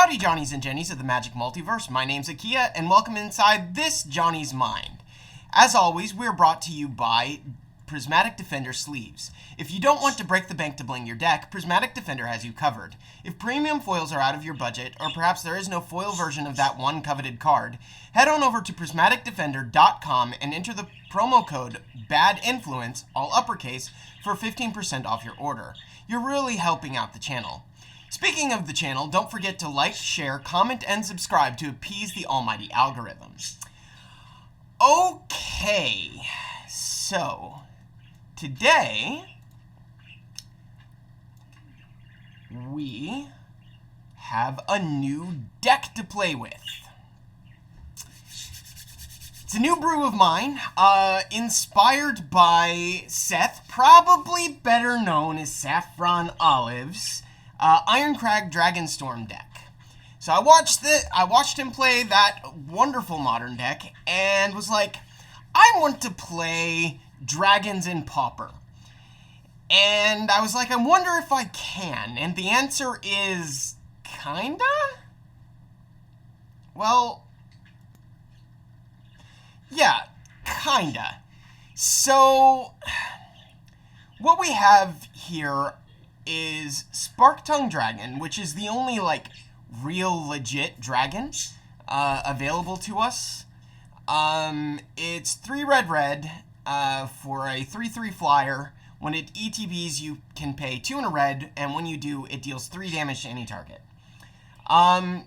Howdy Johnnies and Jennies of the Magic Multiverse, my name's Achija, and welcome inside this Johnny's Mind. As always, we're brought to you by Prismatic Defender Sleeves. If you don't want to break the bank to bling your deck, Prismatic Defender has you covered. If premium foils are out of your budget, or perhaps there is no foil version of that one coveted card, head on over to prismaticdefender.com and enter the promo code BADINFLUENCE, all uppercase, for 15% off your order. You're really helping out the channel. Speaking of the channel, don't forget to like, share, comment, and subscribe to appease the almighty algorithms. Okay, so today we have a new deck to play with. It's a new brew of mine, inspired by Seth, probably better known as Saffron Olive's Ironcrag Dragonstorm deck. So I watched him play that wonderful modern deck and was like, I want to play dragons in Pauper. And I was like, I wonder if I can. And the answer is kinda? Well, yeah, kinda. So what we have here is Spark-Tongue Dragon, which is the only, real legit dragon available to us. It's 3 red for a 3/3 flyer. When it ETBs, you can pay 2 in a red, and when you do, it deals 3 damage to any target.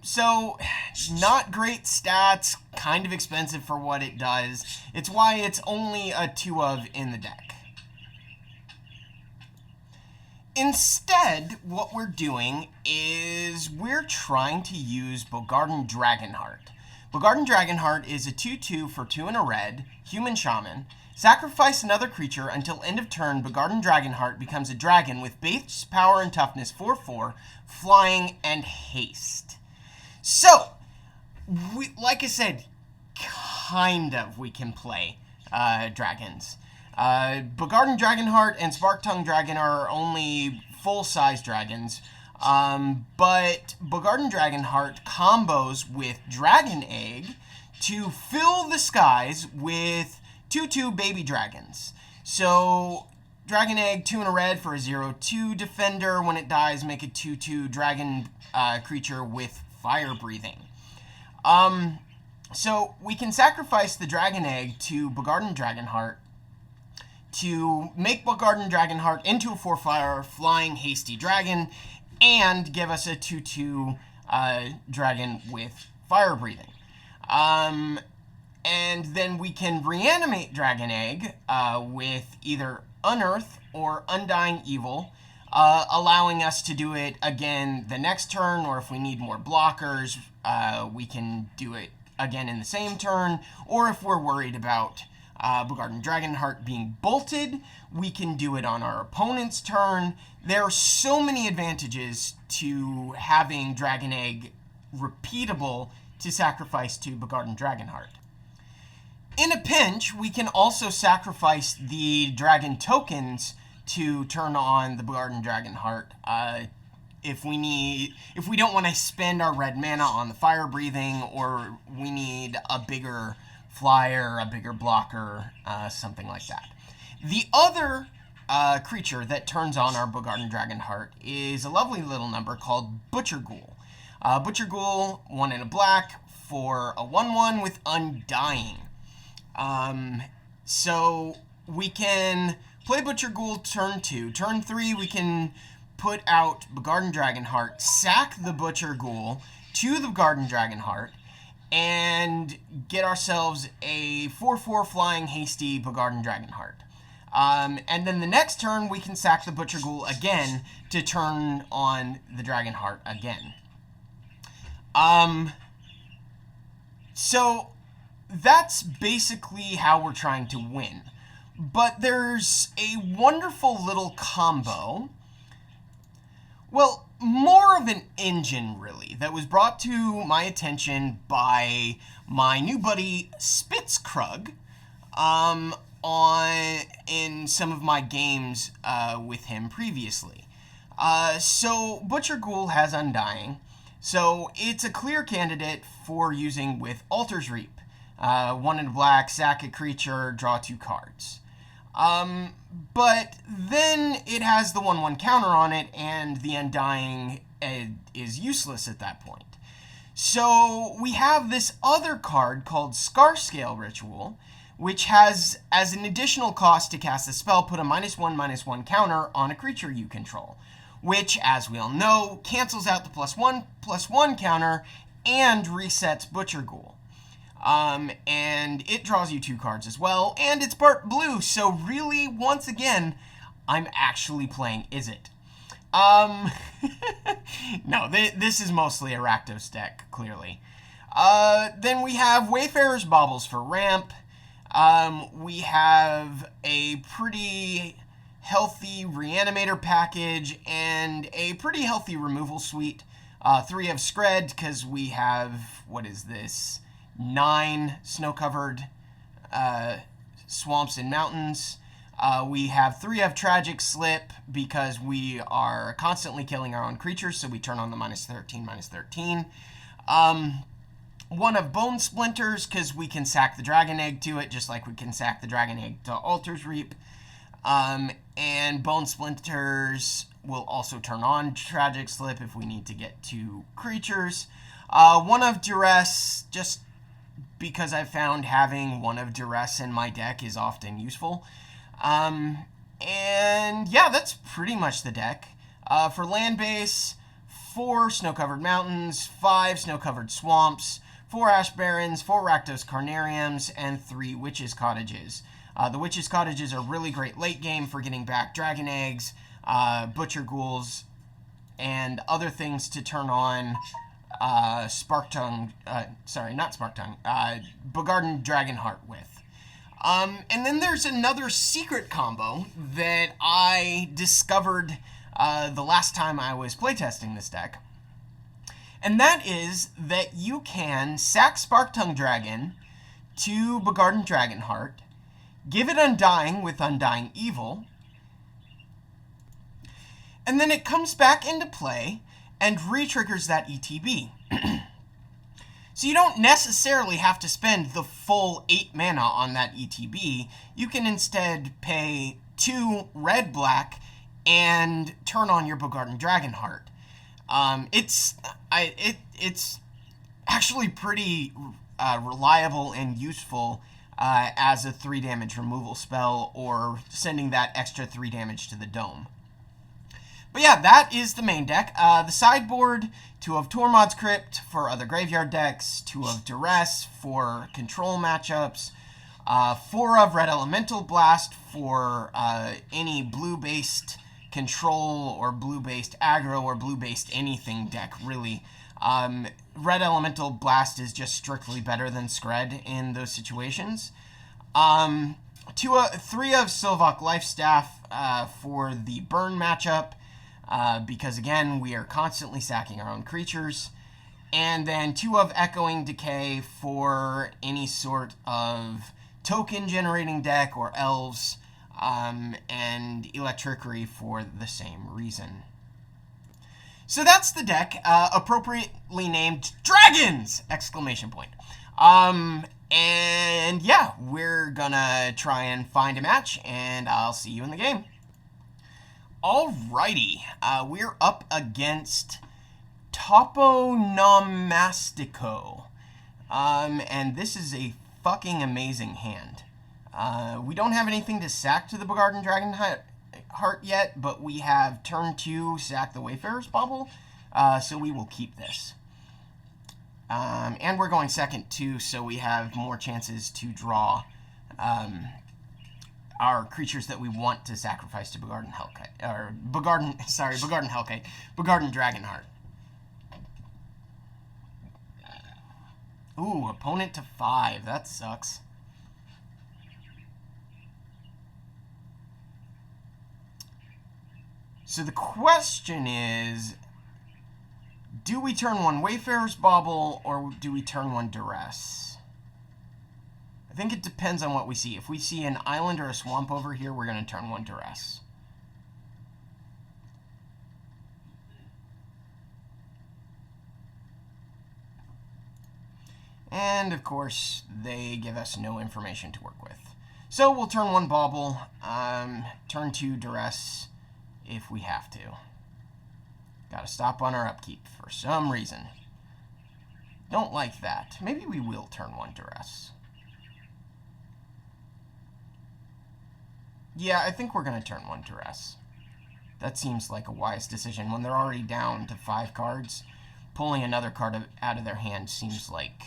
So, not great stats, kind of expensive for what it does. It's why it's only a 2 of in the deck. Instead, what we're doing is we're trying to use Bogardan Dragonheart. Bogardan Dragonheart is a 2/2 for 2 in a red, human shaman. Sacrifice another creature until end of turn. Bogardan Dragonheart becomes a dragon with base power and toughness 4/4, flying, and haste. So, like I said, we can play dragons. Bogardan Dragonheart and Spark-Tongue Dragon are only full-size dragons, but Bogardan Dragonheart combos with Dragon Egg to fill the skies with 2/2 baby dragons. So, Dragon Egg, 2 in a red for a 0/2 defender. When it dies, make a 2/2 dragon creature with fire breathing. So, we can sacrifice the Dragon Egg to Bogardan Dragonheart to make Bogardan Dragonheart into a 4/4 flying hasty dragon and give us a 2/2 dragon with fire breathing. And then we can reanimate Dragon Egg with either Unearth or Undying Evil, allowing us to do it again the next turn, or if we need more blockers, we can do it again in the same turn, or if we're worried about Bogardan Dragonheart being bolted, we can do it on our opponent's turn. There are so many advantages to having Dragon Egg repeatable to sacrifice to Bogardan Dragonheart. In a pinch, we can also sacrifice the dragon tokens to turn on the Bogardan Dragonheart. If we don't want to spend our red mana on the fire breathing, or we need a bigger flyer, a bigger blocker, something like that. The other creature that turns on our Bogardan Dragonheart is a lovely little number called Butcher Ghoul. Butcher Ghoul, 1 in a black for a 1/1 with Undying. So we can play Butcher Ghoul turn 2. Turn 3, we can put out Bogardan Dragonheart, sack the Butcher Ghoul to the Bogardan Dragonheart, and get ourselves a 4/4 flying hasty Bogardan Dragonheart. And then the next turn, we can sack the Butcher Ghoul again to turn on the Dragonheart again. So that's basically how we're trying to win. But there's a wonderful little combo. Well, more of an engine, really, that was brought to my attention by my new buddy Spitzkrug in some of my games with him previously. So Butcher Ghoul has Undying. So it's a clear candidate for using with Altar's Reap. 1 in black, sack a creature, draw 2 cards. But then it has the 1/1 counter on it, and the Undying is useless at that point. So we have this other card called Scarscale Ritual, which has, as an additional cost to cast the spell, put a -1/-1 counter on a creature you control, which, as we all know, cancels out the +1/+1 counter and resets Butcher Ghoul. And it draws you 2 cards as well, and it's part blue, so really, once again, I'm actually playing Izzet. No, this is mostly a Rakdos deck, clearly. Then we have Wayfarer's Baubles for ramp. We have a pretty healthy Reanimator package and a pretty healthy removal suite. 3 of Skred, because we have, what is this, 9 snow-covered swamps and mountains. We have 3 of Tragic Slip, because we are constantly killing our own creatures, so we turn on the -13/-13. 1 of Bone Splinters, because we can sack the Dragon Egg to it, just like we can sack the Dragon Egg to Altar's Reap. And Bone Splinters will also turn on Tragic Slip if we need to get 2 creatures. 1 of Duress, just because I've found having 1 of Duress in my deck is often useful. And yeah, that's pretty much the deck. For land base, 4 snow-covered mountains, 5 snow-covered swamps, 4 Ash Barrens, 4 Rakdos Carnariums, and 3 Witches' Cottages. The Witches' Cottages are really great late game for getting back Dragon Eggs, Butcher Ghouls, and other things to turn on Bogardan Dragonheart with. And then there's another secret combo that I discovered the last time I was playtesting this deck. And that is that you can sack Sparktongue Dragon to Bogardan Dragonheart, give it Undying with Undying Evil, and then it comes back into play and re-triggers that ETB. So you don't necessarily have to spend the full 8 mana on that ETB. You can instead pay 2 red-black and turn on your Bogardan Dragonheart. It's actually pretty reliable and useful as a 3 damage removal spell, or sending that extra 3 damage to the dome. But yeah, that is the main deck. The sideboard, 2 of Tormod's Crypt for other graveyard decks, 2 of Duress for control matchups, 4 of Red Elemental Blast for any blue-based control or blue-based aggro or blue-based anything deck, really. Red Elemental Blast is just strictly better than Skred in those situations. 3 of Sylvok Lifestaff for the burn matchup, because again, we are constantly sacking our own creatures. And then 2 of Echoing Decay for any sort of token generating deck or elves, and Electrickery for the same reason. So that's the deck, appropriately named Dragons! Exclamation point. And yeah, we're gonna try and find a match, and I'll see you in the game. Alrighty, we're up against Toponomastico. And this is a fucking amazing hand. We don't have anything to sack to the Bogardan Dragonheart yet, but we have turn 2 sack the Wayfarer's Bauble, so we will keep this. And we're going second too, so we have more chances to draw our creatures that we want to sacrifice to Bogardan Dragonheart. Ooh, opponent to 5. That sucks. So the question is, do we turn 1 Wayfarer's Bauble, or do we turn 1 Duress? I think it depends on what we see. If we see an island or a swamp over here, we're going to turn 1 Duress. And, of course, they give us no information to work with. So we'll turn 1 Bauble, turn 2 Duress if we have to. Gotta stop on our upkeep for some reason. Don't like that. Maybe we will turn 1 Duress. Yeah, I think we're going to turn 1 Duress. That seems like a wise decision. When they're already down to 5 cards, pulling another card out of their hand seems like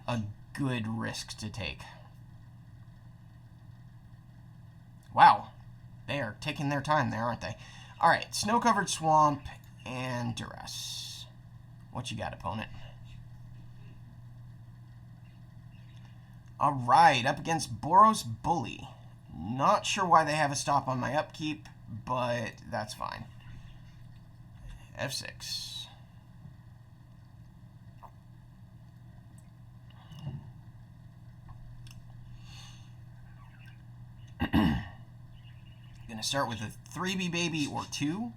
a good risk to take. Wow. They are taking their time there, aren't they? Alright, Snow-Covered Swamp and Duress. What you got, opponent? Alright, up against Boros Bully. Not sure why they have a stop on my upkeep, but that's fine. F6. Gonna start with a 3B baby or 2.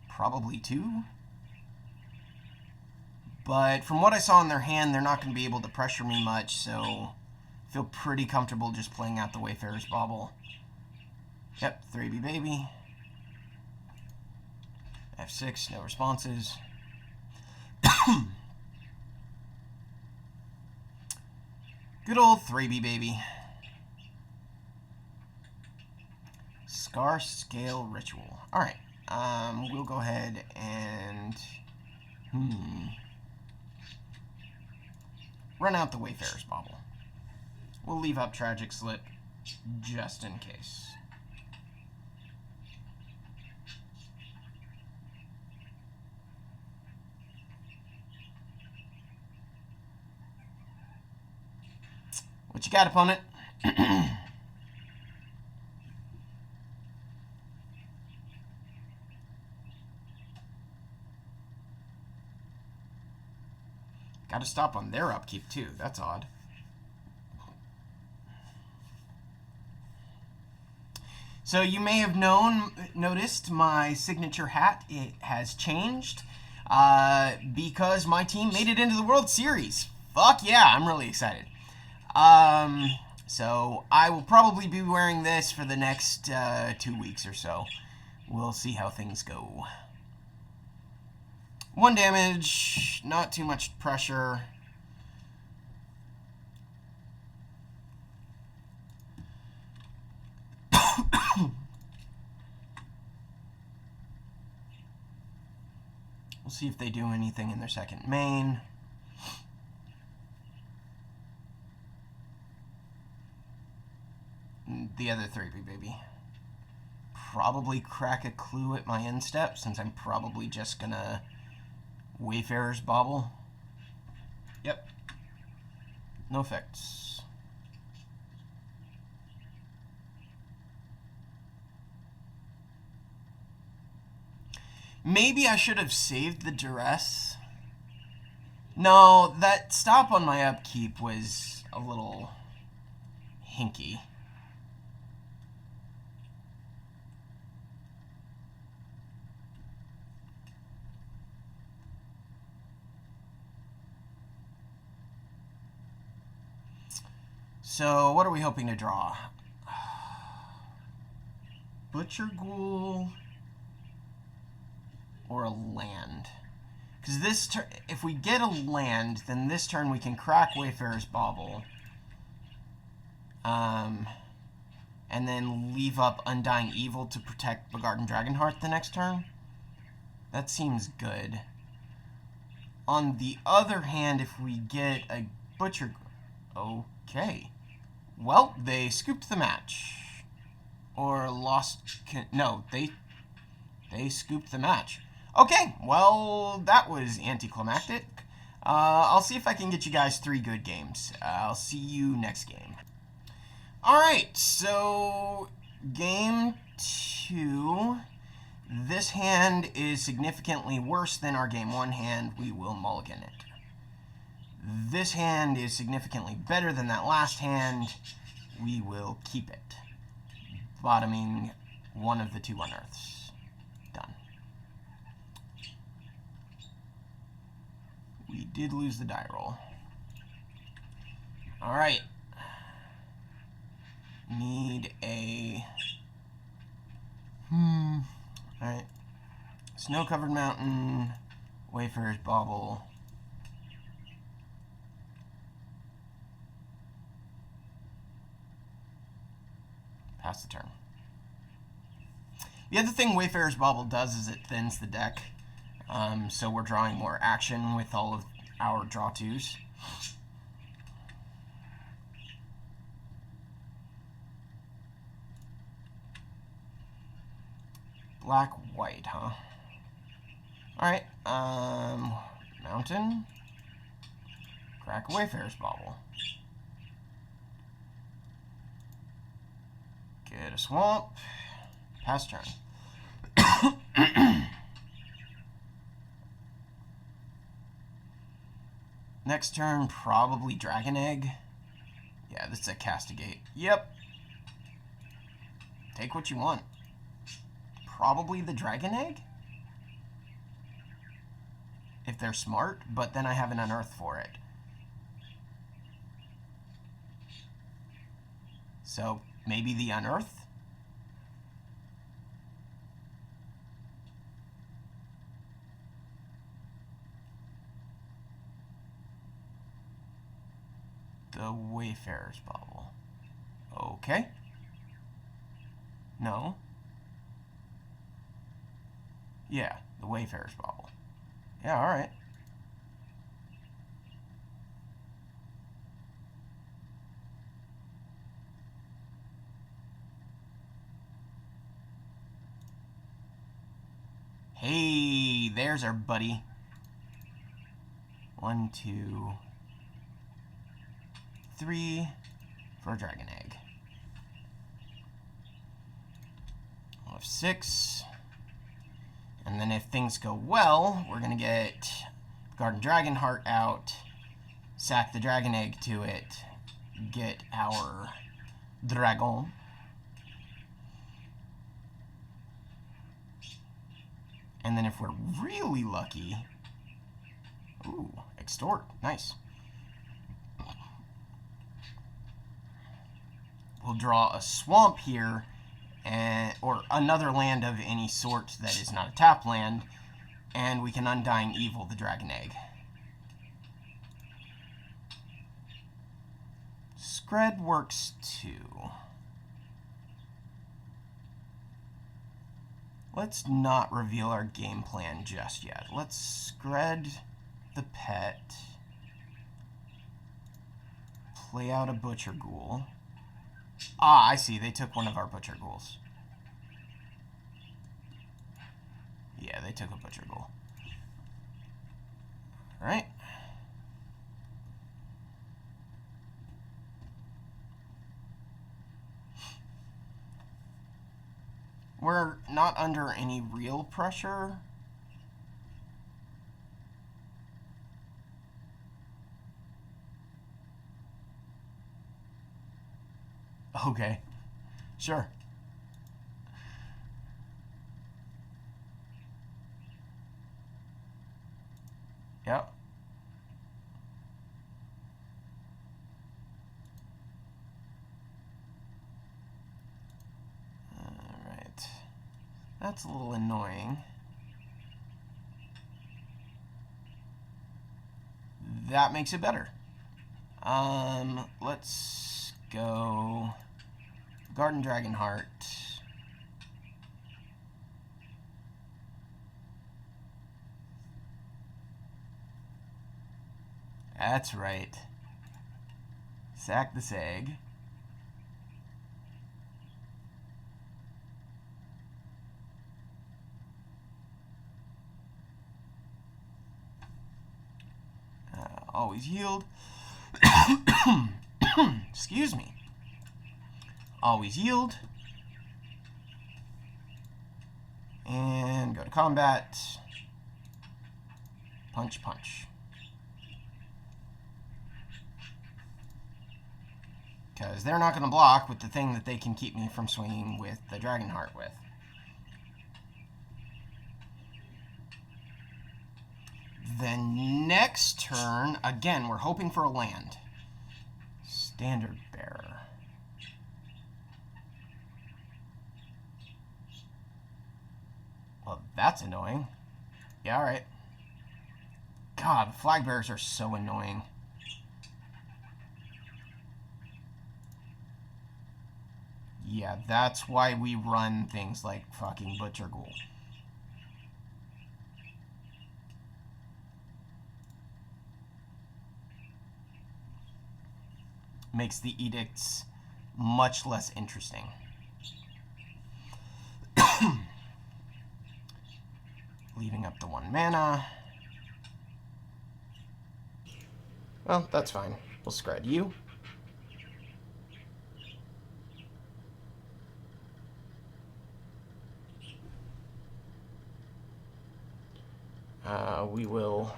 Probably 2. But from what I saw in their hand, they're not going to be able to pressure me much, so I feel pretty comfortable just playing out the Wayfarer's Bauble. Yep, 3B baby. F6, no responses. Good old 3B baby. Scar Scale Ritual. Alright, we'll go ahead and... run out the Wayfarer's Bauble. We'll leave up Tragic Slip just in case. What you got, opponent? Got to stop on their upkeep, too. That's odd. So you may have noticed my signature hat. It has changed because my team made it into the World Series. Fuck yeah, I'm really excited. So I will probably be wearing this for the next 2 weeks or so. We'll see how things go. 1 damage, not too much pressure. We'll see if they do anything in their second main. The other 3B baby. Probably crack a clue at my end step, since I'm probably just gonna Wayfarer's Bauble. Yep. No effects. Maybe I should have saved the Duress. No, that stop on my upkeep was a little hinky. So, what are we hoping to draw? Butcher Ghoul or a land? Because this turn, if we get a land, then this turn we can crack Wayfarer's Bauble. And then leave up Undying Evil to protect Bogardan Dragonheart the next turn. That seems good. On the other hand, if we get a Butcher... Okay. Well, they scooped the match. Or lost... No, they scooped the match. Okay, well, that was anticlimactic. I'll see if I can get you guys 3 good games. I'll see you next game. Alright, so... Game 2. This hand is significantly worse than our Game 1 hand. We will mulligan it. This hand is significantly better than that last hand. We will keep it. Bottoming one of the 2 unearths. Done. We did lose the die roll. Alright. Need a... Alright. Snow-covered mountain. Wayfarer's Bauble. Pass the turn. The other thing Wayfarer's Bauble does is it thins the deck. So we're drawing more action with all of our draw twos. Black, white, huh? Alright, mountain. Crack a Wayfarer's Bauble. Get a swamp. Pass turn. Next turn, probably Dragon Egg. Yeah, this is a Castigate. Yep. Take what you want. Probably the Dragon Egg? If they're smart, but then I have an Unearth for it. So, maybe the Unearth? The Wayfarer's Bauble. Okay. No. Yeah, the Wayfarer's Bauble. Yeah, alright. Hey, there's our buddy. 1, 2, 3 for a Dragon Egg. We'll have 6. And then if things go well, we're going to get Bogardan Dragonheart out, sack the Dragon Egg to it, get our Dragon. And then if we're really lucky, ooh, Extort, nice. We'll draw a swamp here, or another land of any sort that is not a tap land, and we can Undying Evil the Dragon Egg. Scred works too. Let's not reveal our game plan just yet. Let's Scred the pet, play out a Butcher Ghoul. Ah, I see. They took one of our Butcher Ghouls. Yeah, they took a Butcher Ghoul. Alright. We're not under any real pressure. Okay, sure. Yep. Alright. That's a little annoying. That makes it better. Let's go Bogardan Dragonheart. That's right. Sack this egg. Always yield. Excuse me. Always yield. And go to combat. Punch, punch. Because they're not going to block with the thing that they can keep me from swinging with the Dragonheart with. Then next turn, again, we're hoping for a land. Standard bearer. Well, that's annoying. Yeah, alright. God, the flag bearers are so annoying. Yeah, that's why we run things like fucking Butcher Ghoul. Makes the edicts much less interesting. Leaving up the 1 mana. Well, that's fine. We'll scred you. We will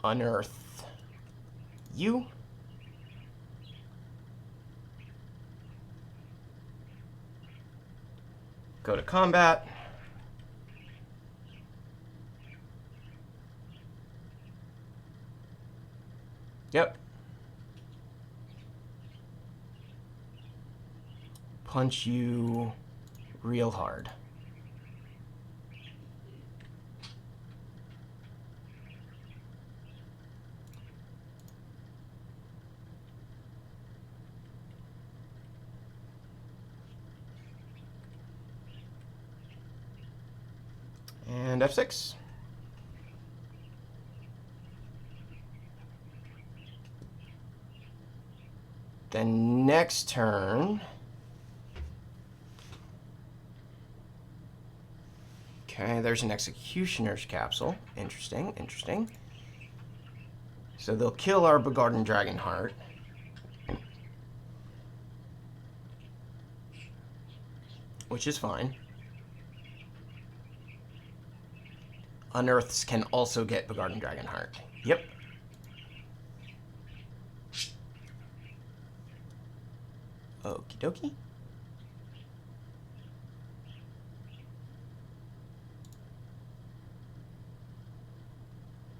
unearth you. Go to combat. Yep. Punch you real hard. And F6. Then next turn. Okay, there's an Executioner's Capsule. Interesting, interesting. So they'll kill our Bogardan Dragonheart. Which is fine. Unearths can also get Bogardan Dragonheart. Yep. Okie dokie.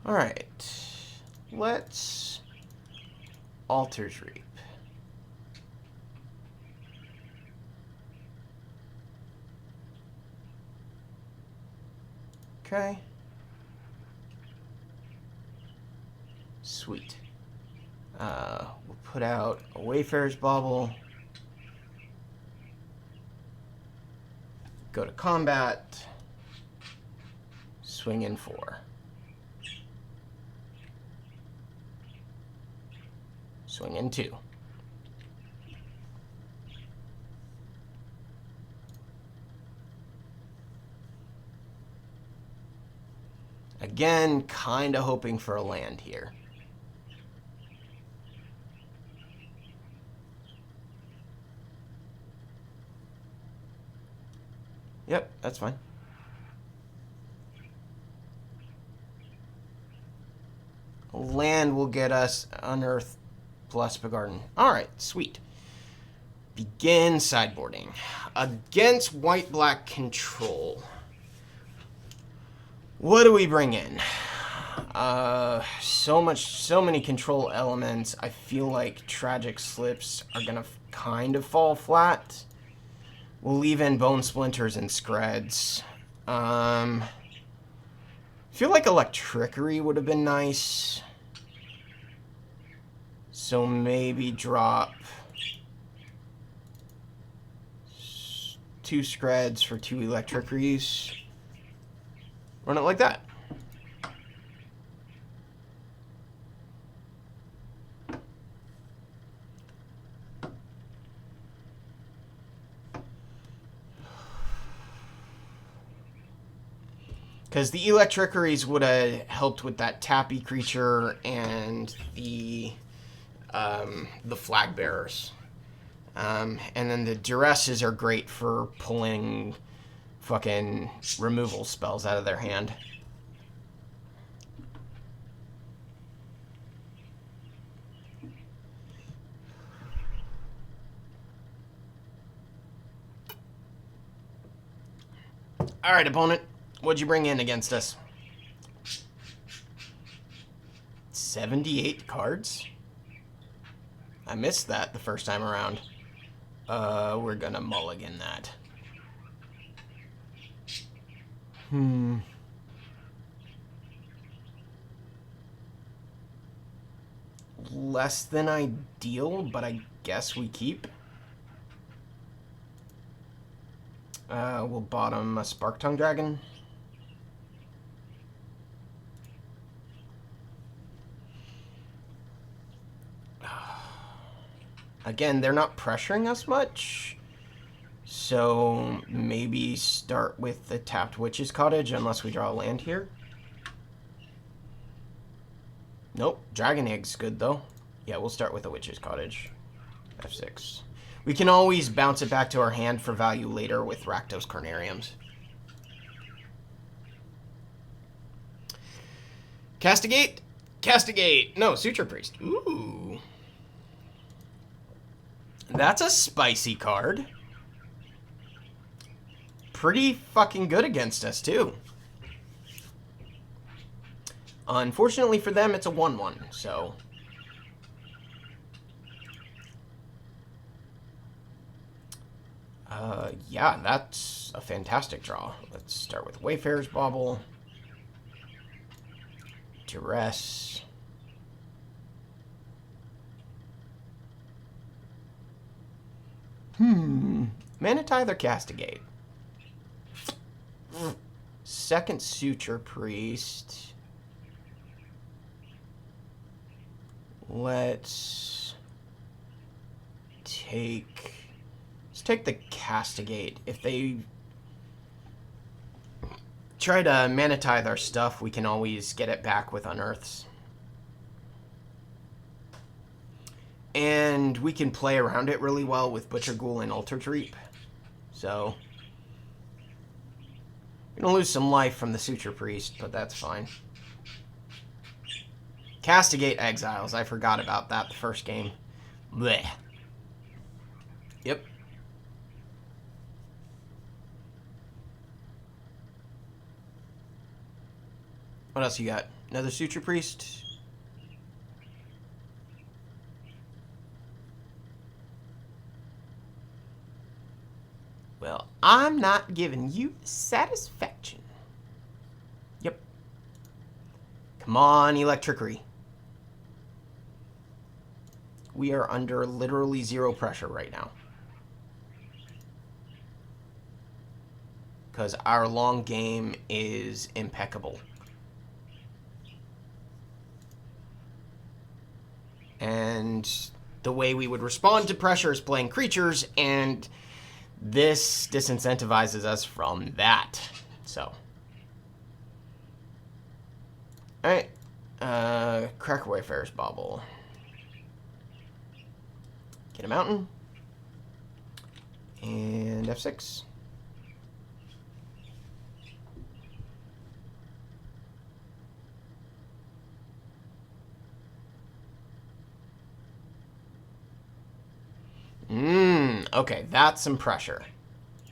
Alright. Let's Altar's Reap. Okay. Sweet. We'll put out a Wayfarer's Bauble. Go to combat. Swing in 4. Swing in 2. Again, kind of hoping for a land here. Yep, that's fine. Land will get us Unearth plus Bogardan. Alright, sweet. Begin sideboarding. Against white-black control. What do we bring in? So many control elements. I feel like Tragic Slips are gonna kind of fall flat. We'll leave in Bone Splinters and Screds. Feel like Electrickery would have been nice. So maybe drop 2 Screds for 2 Electrickeries. Run it like that. Because the Electrickeries would have helped with that tappy creature and the flag bearers. And then the duresses are great for pulling fucking removal spells out of their hand. Alright, opponent. What'd you bring in against us? 78 cards? I missed that the first time around. We're gonna mulligan that. Less than ideal, but I guess we keep. We'll bottom a Spark Tongue Dragon. Again, they're not pressuring us much, so maybe start with the tapped Witch's Cottage unless we draw a land here. Nope, Dragon Egg's good though. Yeah, we'll start with the Witch's Cottage. F6. We can always bounce it back to our hand for value later with Rakdos Carnariums. Castigate? Castigate! No, Suture Priest. Ooh. That's a spicy card. Pretty fucking good against us, too. Unfortunately for them, it's a 1/1, so... yeah, that's a fantastic draw. Let's start with Wayfarer's Bauble. Duress. Manatithe or Castigate? Second Suture Priest. Let's take the Castigate. If they try to Manatithe our stuff, we can always get it back with Unearths. And we can play around it really well with Butcher Ghoul and Altered Reap. So, we're going to lose some life from the Suture Priest, but that's fine. Castigate Exiles. I forgot about that the first game. Blech. Yep. What else you got? Another Suture Priest? Well, I'm not giving you satisfaction. Yep. Come on, Electrickery. We are under literally zero pressure right now. Because our long game is impeccable. And the way we would respond to pressure is playing creatures, and this disincentivizes us from that. So. Alright. Crack Wayfarer's Bauble. Get a mountain. And F6. Okay, that's some pressure.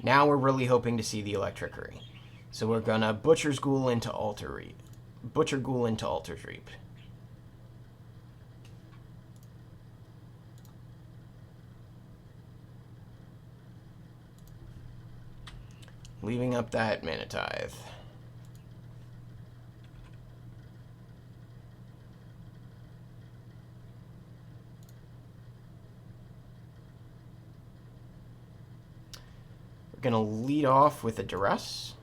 Now we're really hoping to see the Electrickery. So we're gonna Butcher's Ghoul into Altered Reap. Butcher Ghoul into Altered Reap. Leaving up that Manatithe. We're going to lead off with a Duress.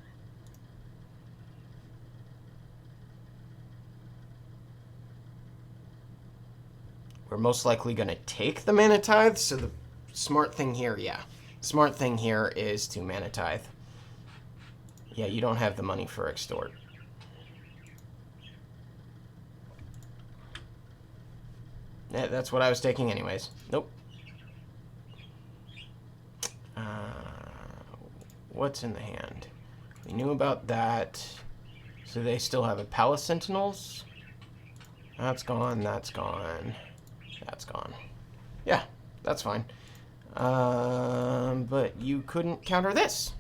We're most likely going to take the Manatithe, so the smart thing here, the smart thing here is to Manatithe. Yeah, you don't have the money for Extort. Yeah, that's what I was taking anyways. Nope. What's in the hand? We knew about that. So they still have a Palace Sentinels. That's gone, that's gone. That's gone. Yeah, that's fine. But you couldn't counter this.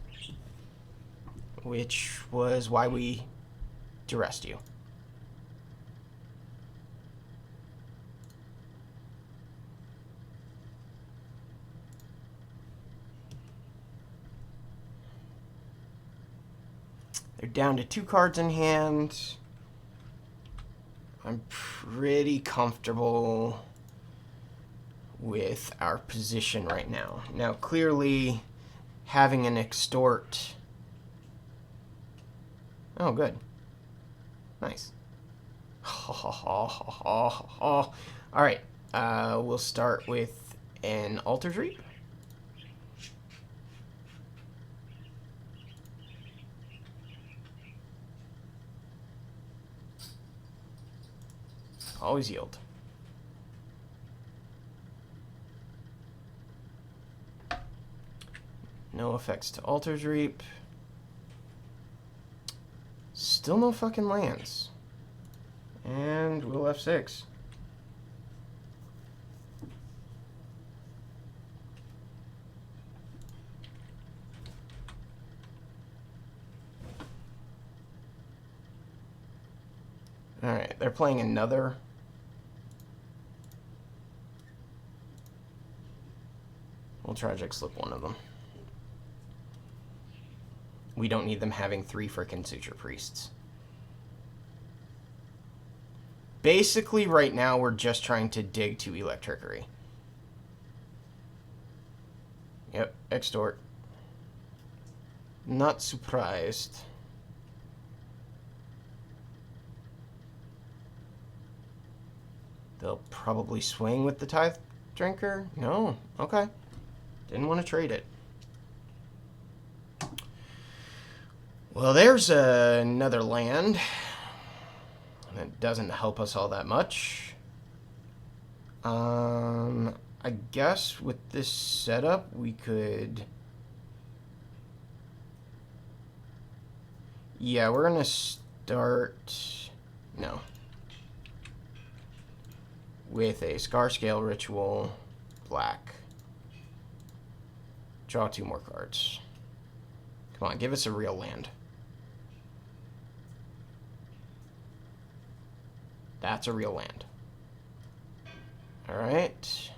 Which was why we duressed you. They're down to 2 cards in hand. I'm pretty comfortable with our position right now. Now, clearly, having an extort... Oh, good. Nice. Alright, we'll start with an Altered Reap. Always yield. No effects to Altered Reap. Still no fucking lands. And we'll F6. Alright, they're playing another. We'll Tragic Slip one of them. We don't need them having 3 frickin' Suture Priests. Basically, right now, we're just trying to dig to Electrickery. Yep, extort. Not surprised. They'll probably swing with the Tithe Drinker? No. Okay. Didn't want to trade it. Well, there's another land. That doesn't help us all that much. I guess with this setup, we could... Yeah, we're going to start... No. With a Scarscale Ritual, black. Draw 2 more cards. Come on, give us a real land. That's a real land. Alright.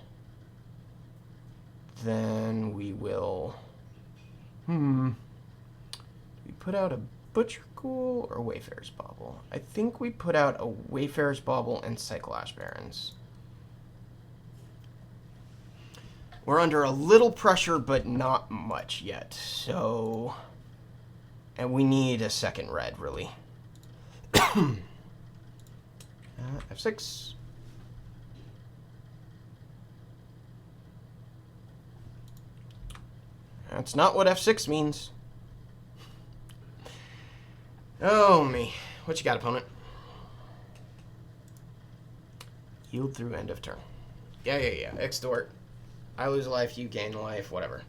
Then we will... We put out a Butcher Ghoul or Wayfarer's Bauble? I think we put out a Wayfarer's Bauble and Cycle Ash Barrens. We're under a little pressure, but not much yet. So... And we need a second red, really. F6. That's not what F6 means. Oh, me. What you got, opponent? Yield through end of turn. Yeah. Extort. I lose a life, you gain a life, whatever.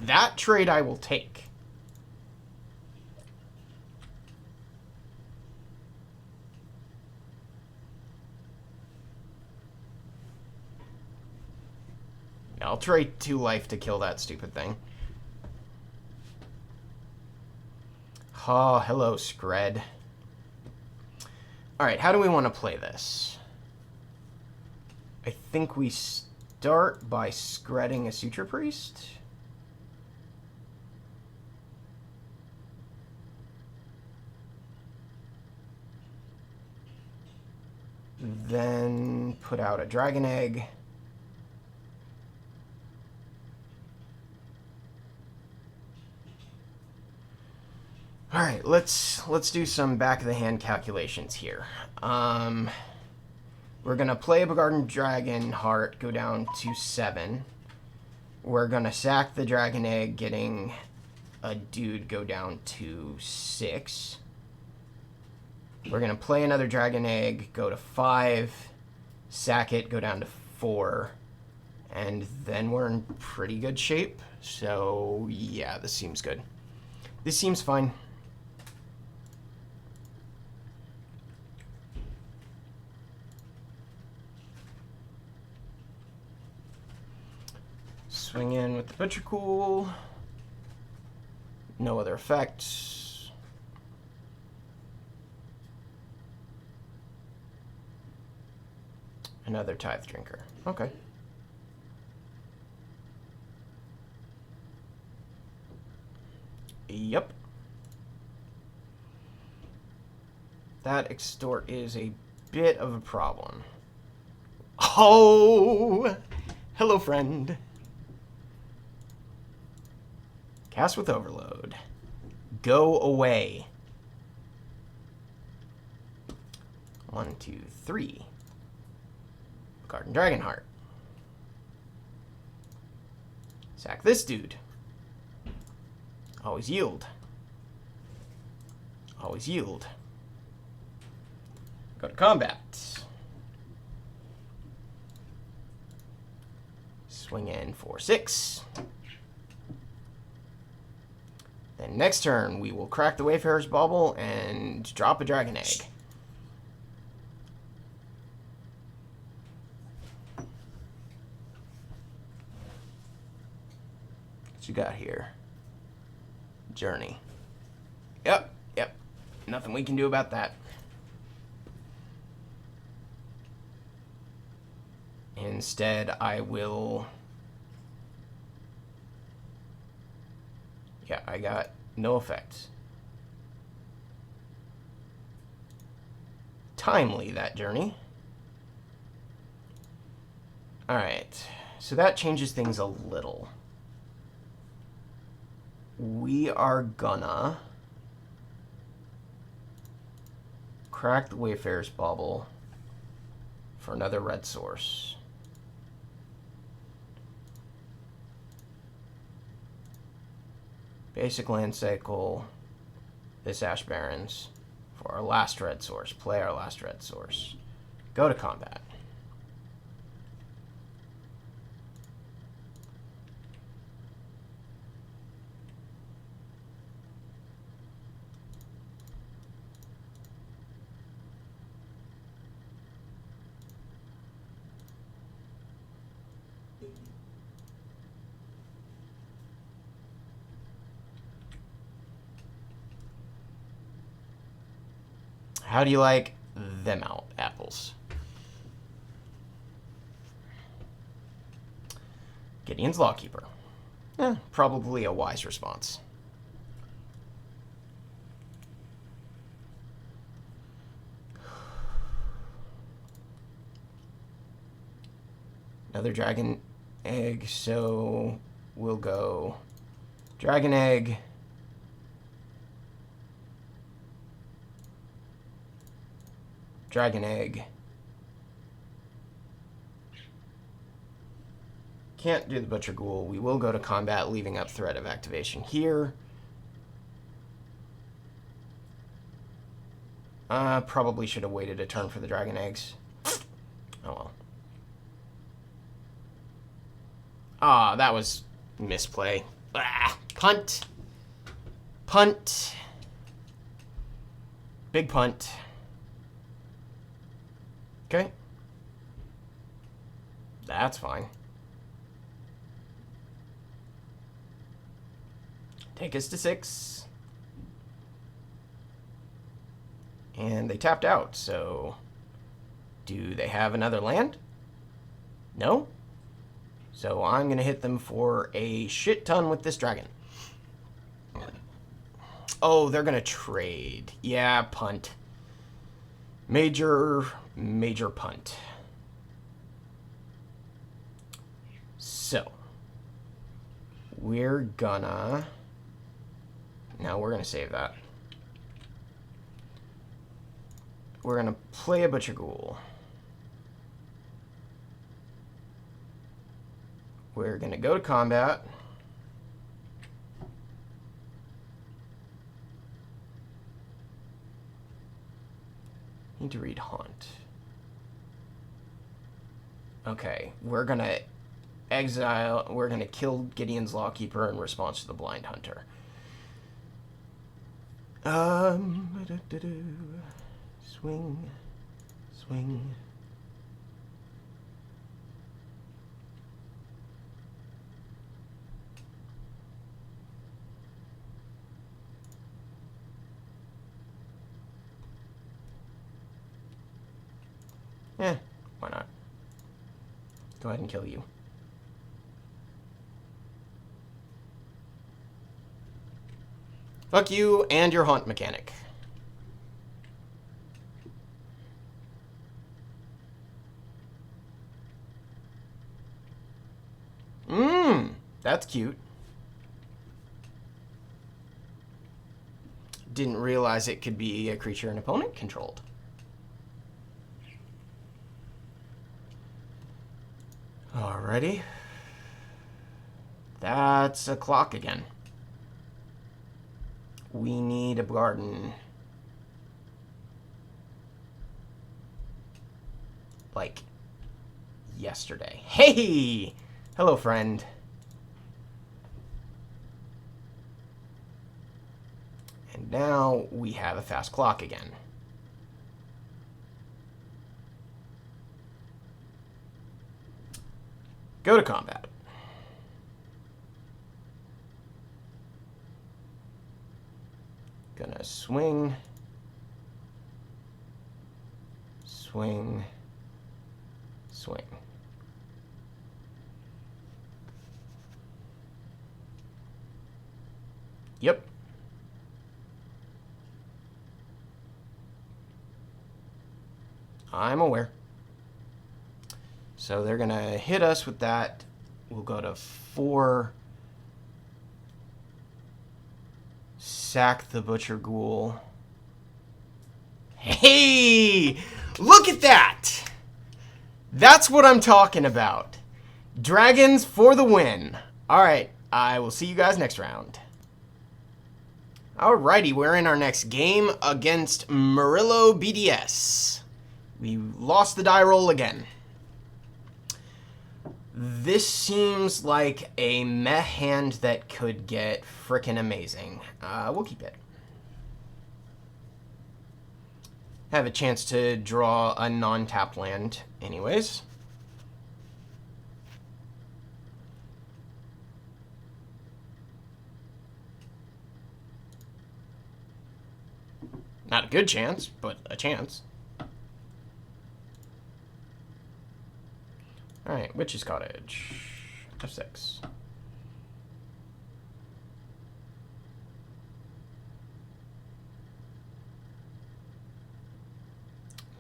That trade I will take. I'll trade 2 life to kill that stupid thing. Oh, hello, Scred. Alright, how do we want to play this? I think we start by Scredding a Suture Priest. Then put out a Dragon Egg. All right, let's do some back of the hand calculations here. We're gonna play a Bogardan Dragonheart, go down to 7. We're gonna sack the Dragon Egg, getting a dude go down to 6. We're going to play another Dragon Egg, go to 5, sack it, go down to 4, and then we're in pretty good shape. So, yeah, this seems good. This seems fine. Swing in with the Butcher Ghoul. No other effects. Another Tithe Drinker. Okay. Yep. That extort is a bit of a problem. Oh! Hello, friend. Cast with Overload. Go away. 1, 2, 3. Bogardan Dragonheart. Sack this dude. Always yield. Always yield. Go to combat. Swing in for 6. Then next turn, we will crack the Wayfarer's Bauble and drop a Dragon Egg. What you got here? Journey. Yep. Nothing we can do about that. Instead, I will... Yeah, I got no effects. Timely, that journey. Alright, so that changes things a little. We are gonna crack the Wayfarer's Bauble for another red source. Basic land cycle, this Ash Barrens for our last red source. Play our last red source. Go to combat. How do you like them out, apples? Gideon's Lawkeeper. Probably a wise response. Another Dragon Egg, so we'll go Dragon Egg. Dragon Egg. Can't do the Butcher Ghoul. We will go to combat, leaving up threat of activation here. Probably should have waited a turn for the Dragon Eggs. Oh well. Ah, that was misplay. Punt. Punt. Big punt. Okay. That's fine. Take us to 6. And they tapped out, so... Do they have another land? No? So I'm going to hit them for a shit ton with this dragon. Oh, they're going to trade. Yeah, punt. Major punt. So, we're gonna... Now we're gonna save that. We're gonna play a Butcher Ghoul. We're gonna go to combat. Need to read Haunt. Okay, we're gonna exile, we're gonna kill Gideon's Lawkeeper in response to the Blind Hunter. Swing. Why not? Go ahead and kill you. Fuck you and your haunt mechanic. That's cute. Didn't realize it could be a creature an opponent controlled. Alrighty. That's a clock again. We need a garden. Like, yesterday. Hey! Hello, friend. And now we have a fast clock again. Go to combat. Gonna swing. Swing. Swing. Yep. I'm aware. So they're gonna hit us with that. We'll go to 4. Sack the Butcher Ghoul. Hey! Look at that! That's what I'm talking about. Dragons for the win. Alright, I will see you guys next round. Alrighty, we're in our next game against Murillo BDS. We lost the die roll again. This seems like a meh hand that could get frickin' amazing. We'll keep it. Have a chance to draw a non-tap land anyways. Not a good chance, but a chance. Alright, Witch's Cottage. F6.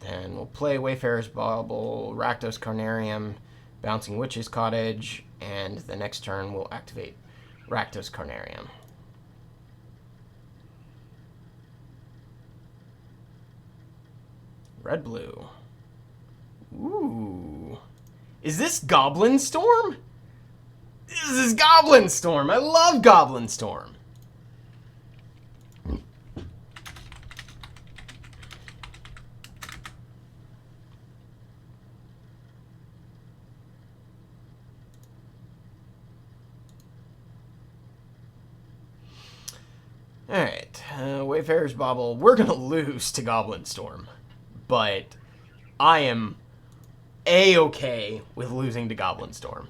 Then we'll play Wayfarer's Bauble, Rakdos Carnarium, Bouncing Witch's Cottage, and the next turn we'll activate Rakdos Carnarium. Red-blue. Ooh. Is this Goblin Storm? This is Goblin Storm. I love Goblin Storm. Alright, Wayfarer's Bauble. We're going to lose to Goblin Storm. But I am A-okay with losing to Goblin Storm.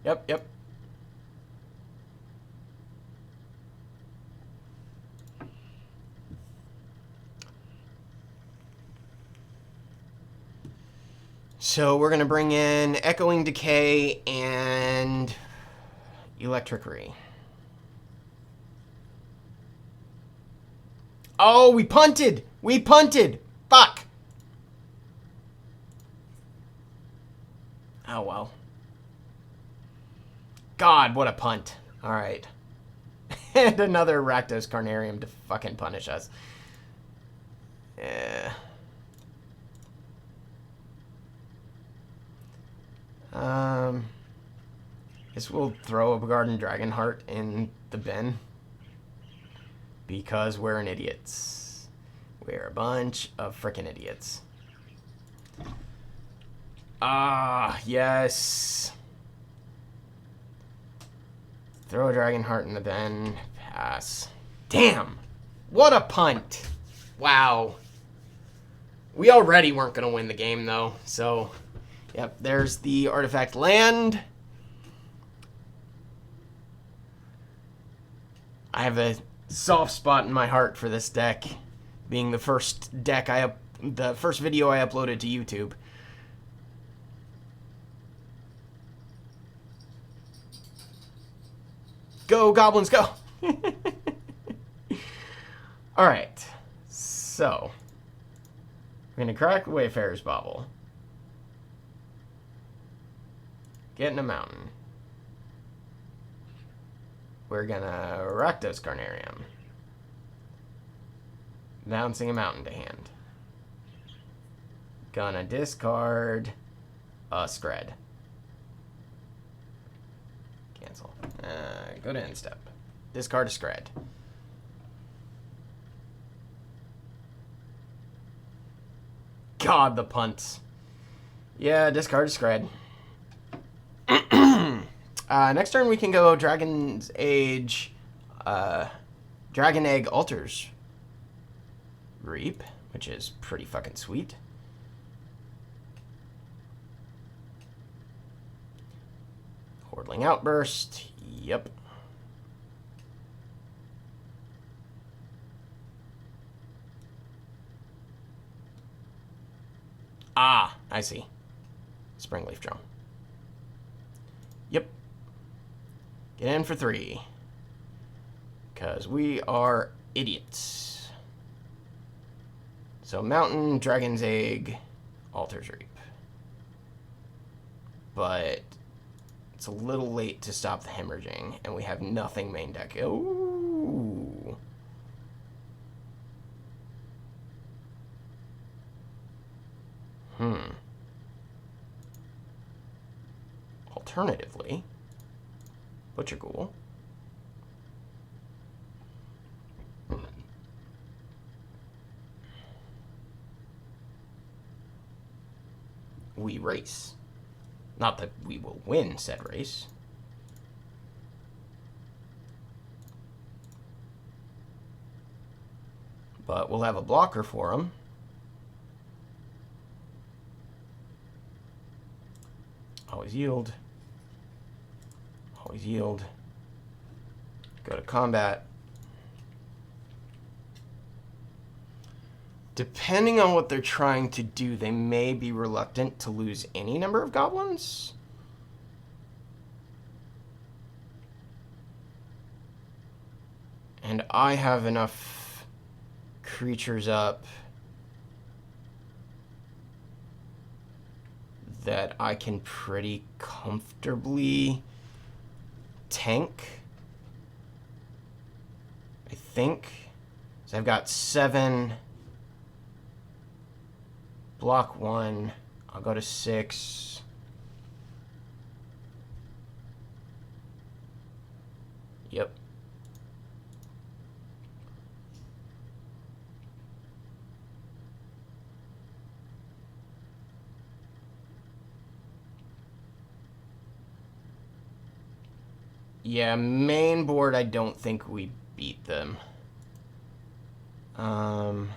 Yep. So we're going to bring in Echoing Decay and Electrickery. Oh, we punted! We punted! Fuck! Oh, well. God, what a punt. Alright. And another Rakdos Carnarium to fucking punish us. Yeah. Guess we'll throw a Bogardan Dragonheart in the bin. Because we're an idiots. We're a bunch of frickin' idiots. Ah, yes. Throw a Dragonheart in the bin. Pass. Damn. What a punt. Wow. We already weren't going to win the game, though. So, yep, there's the artifact land. I have a soft spot in my heart for this deck being the first the first video I uploaded to YouTube. Go, goblins, go! Alright, so we're gonna crack the Wayfarer's Bauble. Get in a mountain. We're gonna Rakdos Carnarium. Bouncing a mountain to hand. Gonna discard a Scred. Cancel. Go to end step. Discard a Scred. God, the punts. Yeah, discard a Scred. Next turn we can go Dragon's Age, Dragon Egg Altars Reap, which is pretty fucking sweet. Hordling Outburst, yep. Ah, I see. Springleaf Drone. Yep. Get in for 3. Because we are idiots. So Mountain, Dragon's Egg, Altars Reap. But it's a little late to stop the hemorrhaging, and we have nothing main deck. Ooh. Alternatively, Butcher Ghoul. We race. Not that we will win said race. But we'll have a blocker for him. Always yield. Always yield. Go to combat. Depending on what they're trying to do, they may be reluctant to lose any number of goblins. And I have enough creatures up that I can pretty comfortably tank, I think. So I've got 7, block 1, I'll go to 6. Yep. Yeah, main board, I don't think we beat them. Because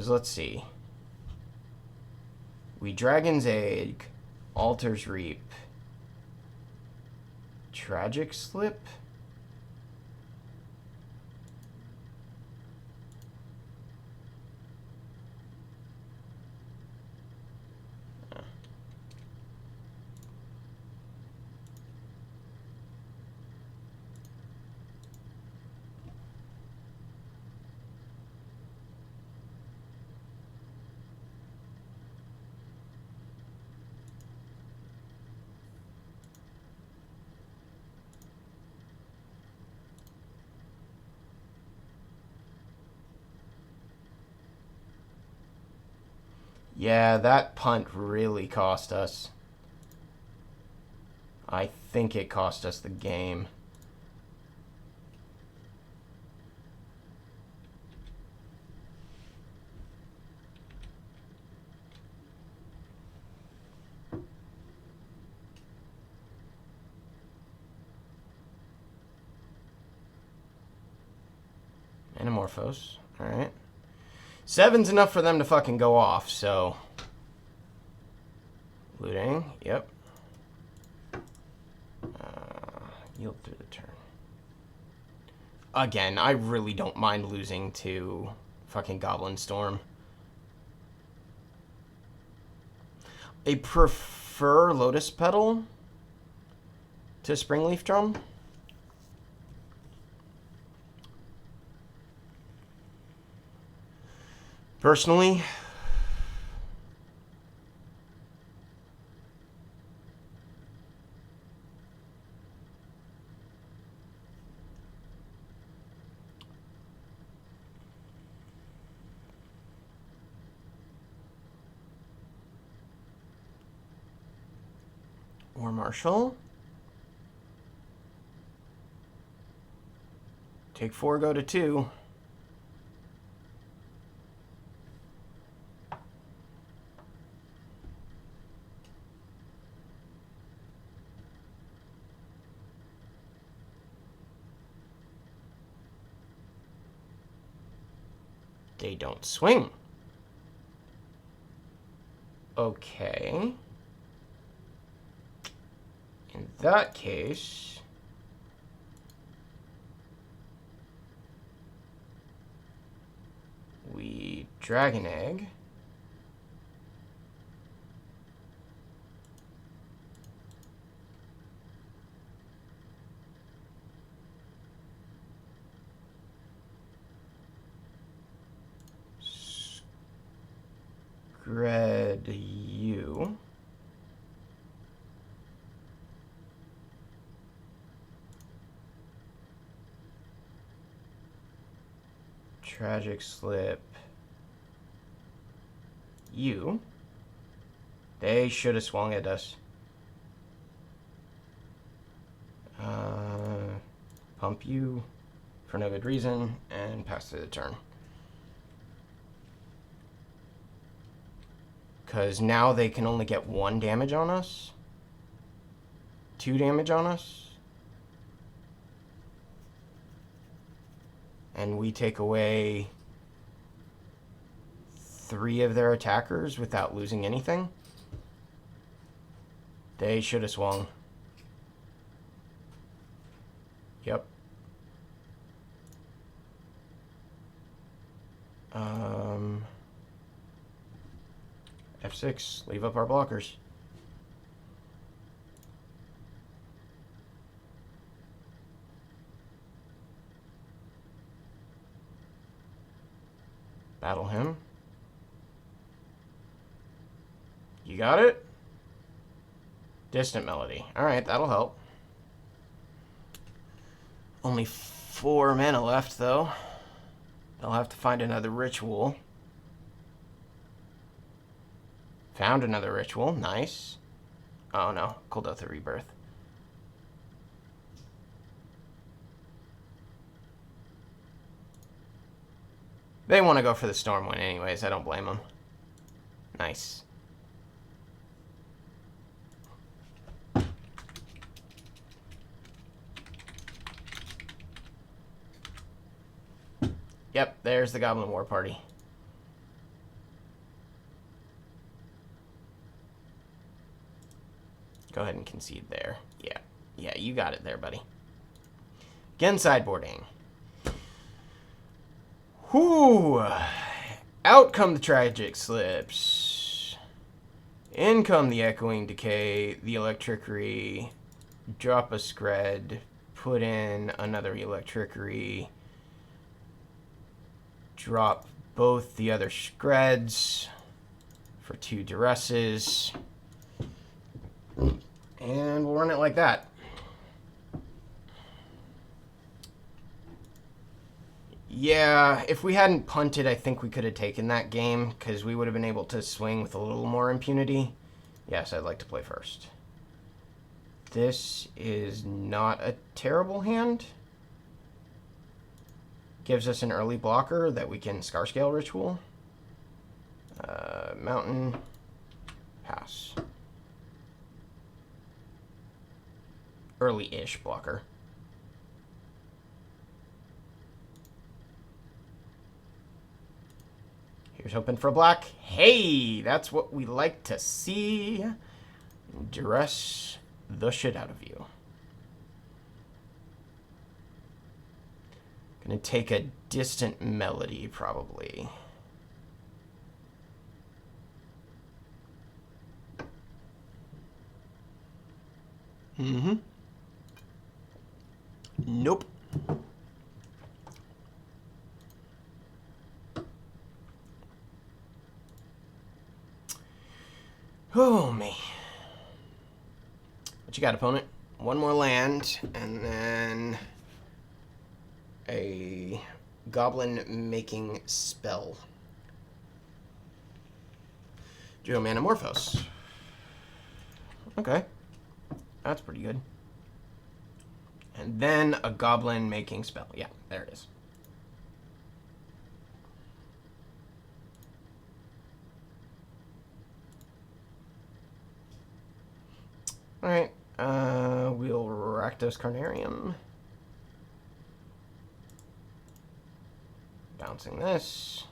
let's see. We Dragon's Egg, Altars Reap, Tragic Slip. Yeah, that punt really cost us. I think it cost us the game. Anamorphose. Alright. 7's enough for them to fucking go off, so. Looting, yep. Yield through the turn. Again, I really don't mind losing to fucking Goblin Storm. I prefer Lotus Petal to Springleaf Drum. Personally, or Marshall. Take 4, go to 2. They don't swing. Okay. In that case, we Dragon Egg. Scred you. Tragic Slip. You. They should have swung at us. Pump you for no good reason and pass through the turn. Because now they can only get 1 damage on us. 2 damage on us. And we take away 3 of their attackers without losing anything. They should have swung. Yep. F6, leave up our blockers. Battle him. You got it? Distant Melody. Alright, that'll help. Only 4 mana left, though. They'll have to find another ritual. Found another ritual. Nice. Oh, no. Cold Oath of Rebirth. They want to go for the Storm win anyways. I don't blame them. Nice. Yep, there's the Goblin War Party. Go ahead and concede there. Yeah. Yeah, you got it there, buddy. Again, sideboarding. Whoo! Out come the Tragic Slips. In come the Echoing Decay, the Electrickery. Drop a Scred. Put in another Electrickery. Drop both the other Screds for 2 Duresses. And we'll run it like that. Yeah, if we hadn't punted, I think we could have taken that game, because we would have been able to swing with a little more impunity. Yes, I'd like to play first. This is not a terrible hand. Gives us an early blocker that we can Scarscale Ritual. Mountain. Pass. Early-ish blocker. Here's hoping for a black. Hey, that's what we like to see. Duress the shit out of you. Gonna take a distant melody, probably. Mm-hmm. Nope. Oh, me. What you got, opponent? One more land, and then a goblin making spell. Geomanamorphos. Okay. That's pretty good. And then a goblin making spell. Yeah, there it is. Alright. We'll Rakdos Carnarium. Bouncing this.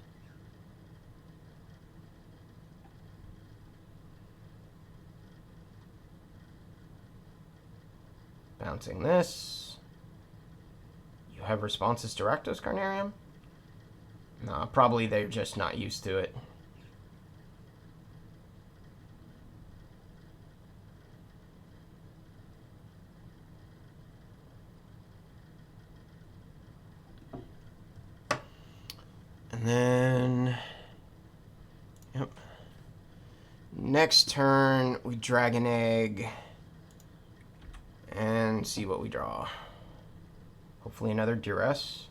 Bouncing this. You have responses to Rakdos Carnarium? Nah, probably they're just not used to it. And then... Yep. Next turn, we Dragon Egg. And see what we draw. Hopefully another Duress.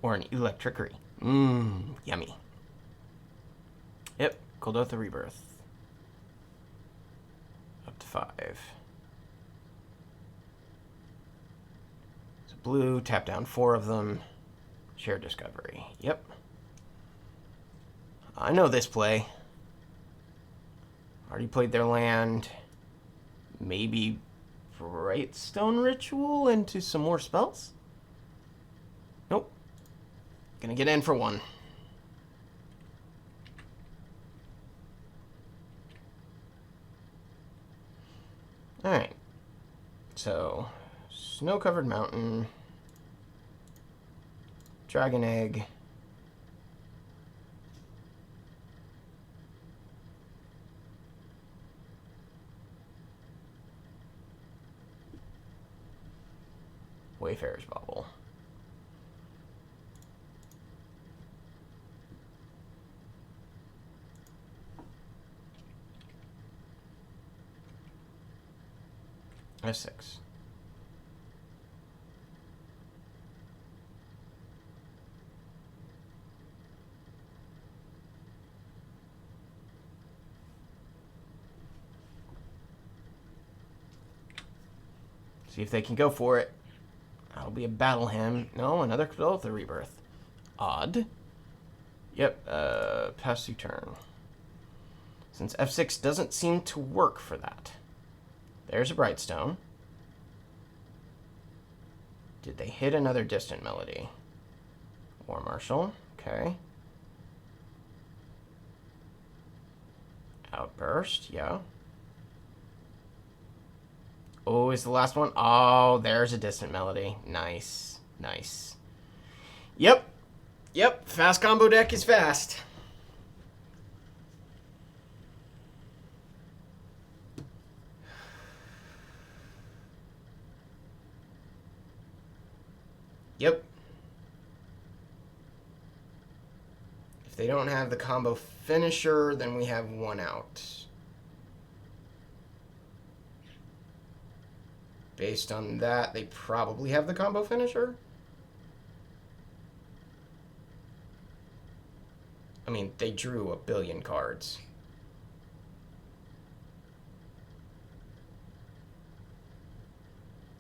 Or an Electrickery. Yummy. Yep, Coldotha Rebirth. Up to 5. So blue, tap down 4 of them. Share Discovery. Yep. I know this play. Already played their land. Maybe Brightstone Ritual into some more spells? Nope. Gonna get in for 1. Alright. So, Snow-Covered Mountain. Dragon Egg. Wayfarer's Bauble. F6. See if they can go for it. That'll be a Battle Hymn. No, another Coldotha Rebirth. Odd. Yep, pass through turn. Since F6 doesn't seem to work for that. There's a Brightstone. Did they hit another Distant Melody? War Marshal. Okay. Outburst. Yeah. Oh, is the last one? Oh, there's a Distant Melody. Nice. Nice. Yep. Yep. Fast combo deck is fast. Yep. If they don't have the combo finisher, then we have 1 out. Based on that, they probably have the combo finisher. I mean, they drew a billion cards.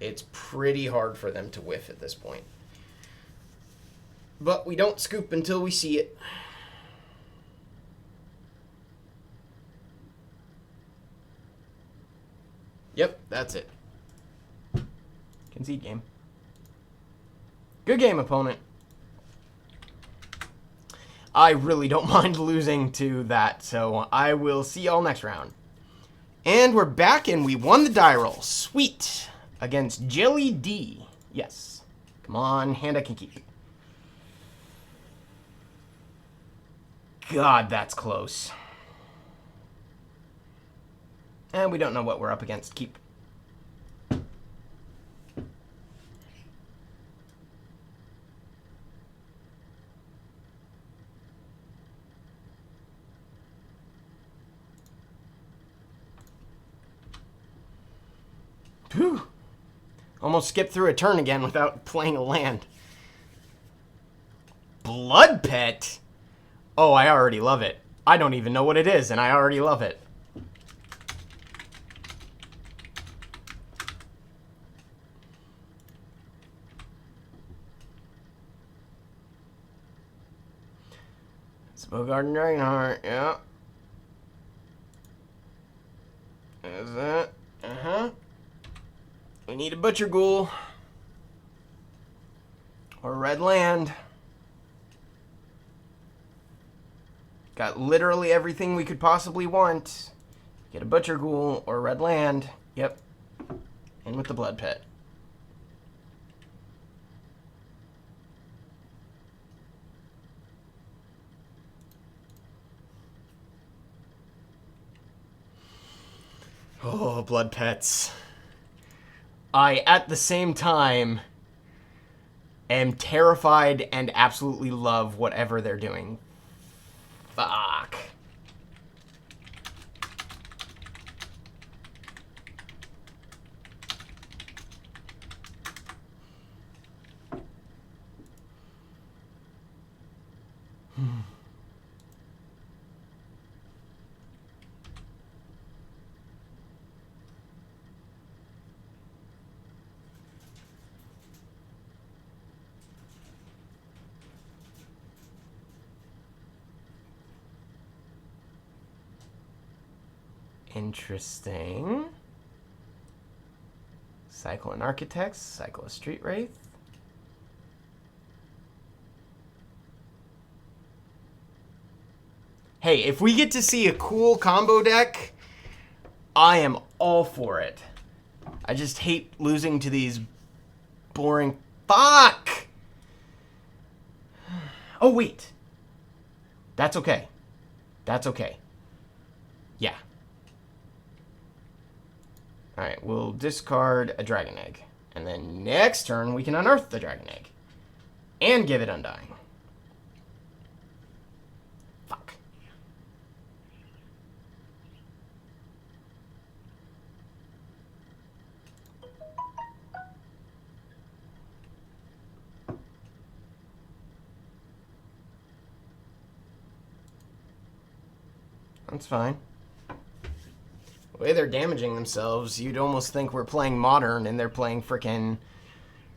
It's pretty hard for them to whiff at this point. But we don't scoop until we see it. Yep, that's it. Concede game. Good game, opponent. I really don't mind losing to that, so I will see y'all next round. And we're back, and we won the die roll. Sweet. Against Jelly D. Yes. Come on, hand I can keep. God, that's close. And we don't know what we're up against. Keep. Whew. Almost skipped through a turn again without playing a land. Blood Pet? Oh, I already love it. I don't even know what it is, and I already love it. It's Bogardan Dragonheart, yeah. Is that? Uh-huh. We need a Butcher Ghoul. Or red land. Got literally everything we could possibly want. Get a Butcher Ghoul or red land. Yep. In with the Blood Pet. Oh, Blood Pets. I, at the same time, am terrified and absolutely love whatever they're doing. Fuck. Interesting. Cycle an Architects, cycle a Street Wraith. Hey, if we get to see a cool combo deck, I am all for it. I just hate losing to these boring... Fuck! Oh, wait. That's okay. That's okay. Yeah. Alright, we'll discard a Dragon Egg. And then next turn, we can unearth the Dragon Egg. And give it Undying. Fuck. That's fine. The way they're damaging themselves, you'd almost think we're playing Modern and they're playing frickin'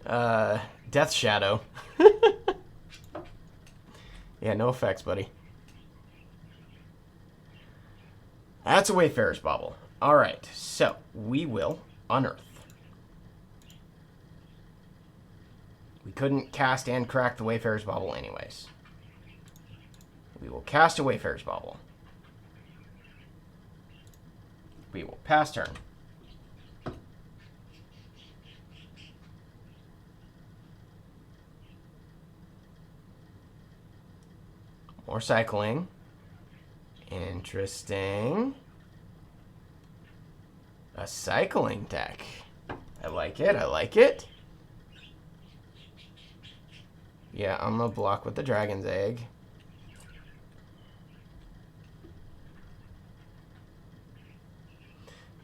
Death Shadow. Yeah, no effects, buddy. That's a Wayfarer's Bauble. Alright, so we will unearth. We couldn't cast and crack the Wayfarer's Bauble anyways. We will cast a Wayfarer's Bauble. We will pass turn. More cycling. Interesting. A cycling deck. I like it, I like it. Yeah, I'm gonna block with the Dragon's Egg.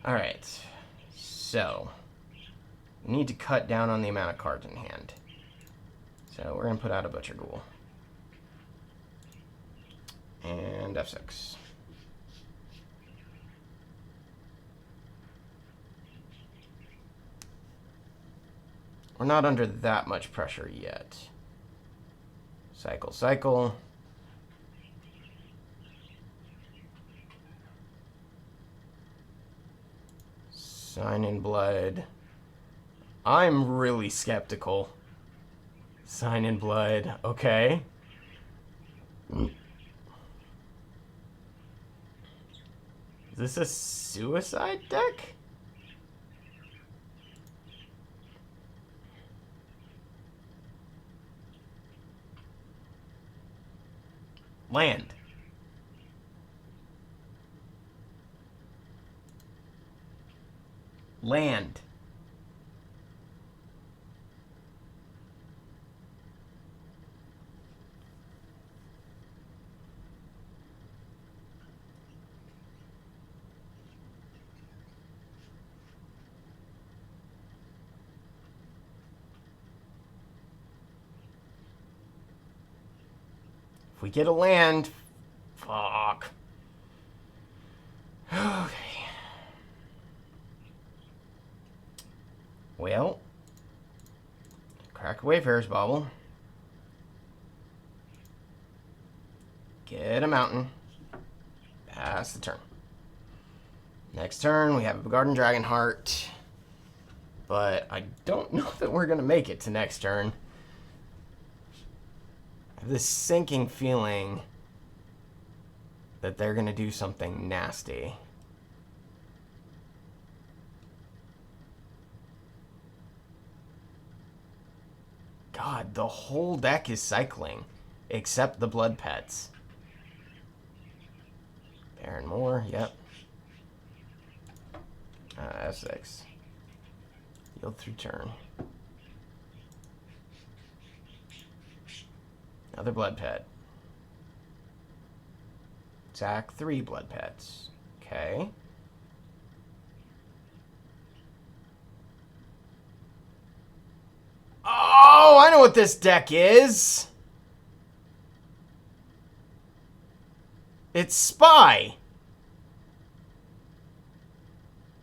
Alright, so we need to cut down on the amount of cards in hand. So we're going to put out a Butcher Ghoul. And F6. We're not under that much pressure yet. Cycle, cycle. Sign in Blood. I'm really skeptical. Sign in Blood. Okay. Is this a suicide deck? Land. Land. If we get a land, fuck. Okay. Well, crack a Wayfarer's Bauble. Get a mountain. Pass the turn. Next turn, we have a Bogardan Dragonheart. But I don't know that we're going to make it to next turn. I have this sinking feeling that they're going to do something nasty. God, the whole deck is cycling, except the blood pets. Baron Moore, yep. F6. Yield through turn. Another blood pet. Sack 3 blood pets. Okay. Oh, I know what this deck is. It's Spy.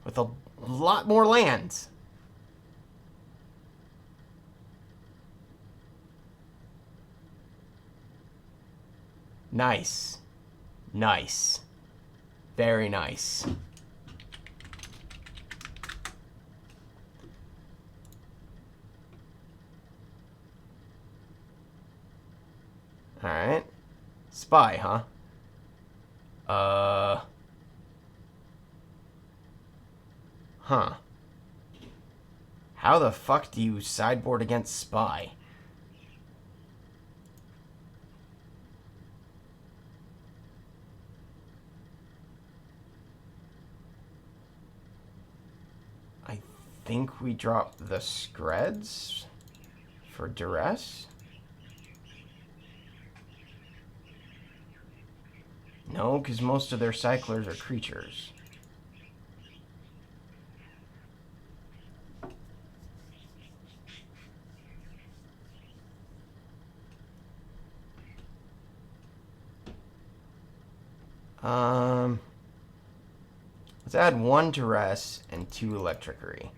With a lot more lands. Nice. Nice. Very nice. Alright. Spy, huh? Huh. How the fuck do you sideboard against Spy? I think we drop the Screds for Duress. No, because most of their cyclers are creatures. Let's add 1 Duress and 2 Electricity.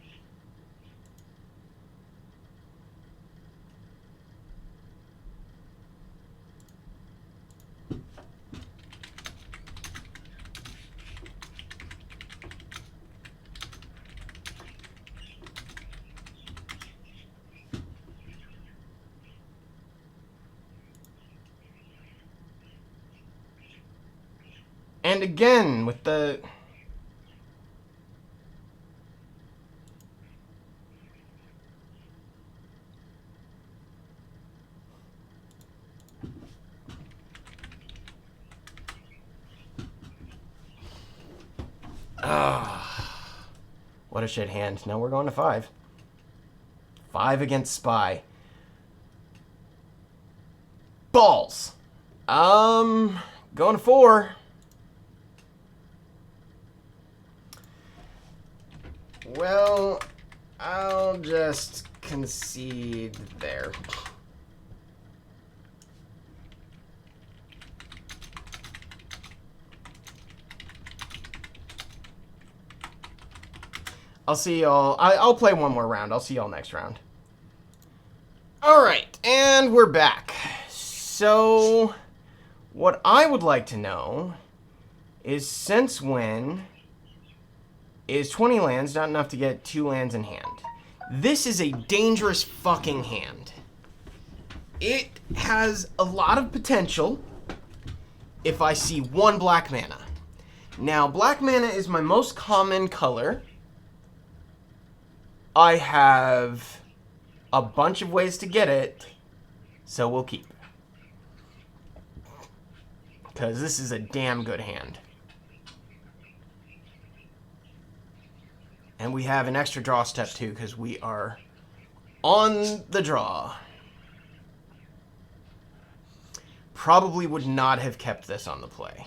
And again, with the... What a shit hand. Now we're going to 5. 5 against Spy. Balls. Going to 4. Well, I'll just concede there. I'll see y'all. I'll play one more round. I'll see y'all next round. Alright, and we're back. So, what I would like to know is since when is 20 lands not enough to get 2 lands in hand? This is a dangerous fucking hand. It has a lot of potential if I see 1 black mana. Now, black mana is my most common color. I have a bunch of ways to get it, so we'll keep. Because this is a damn good hand. And we have an extra draw step too, because we are on the draw. Probably would not have kept this on the play.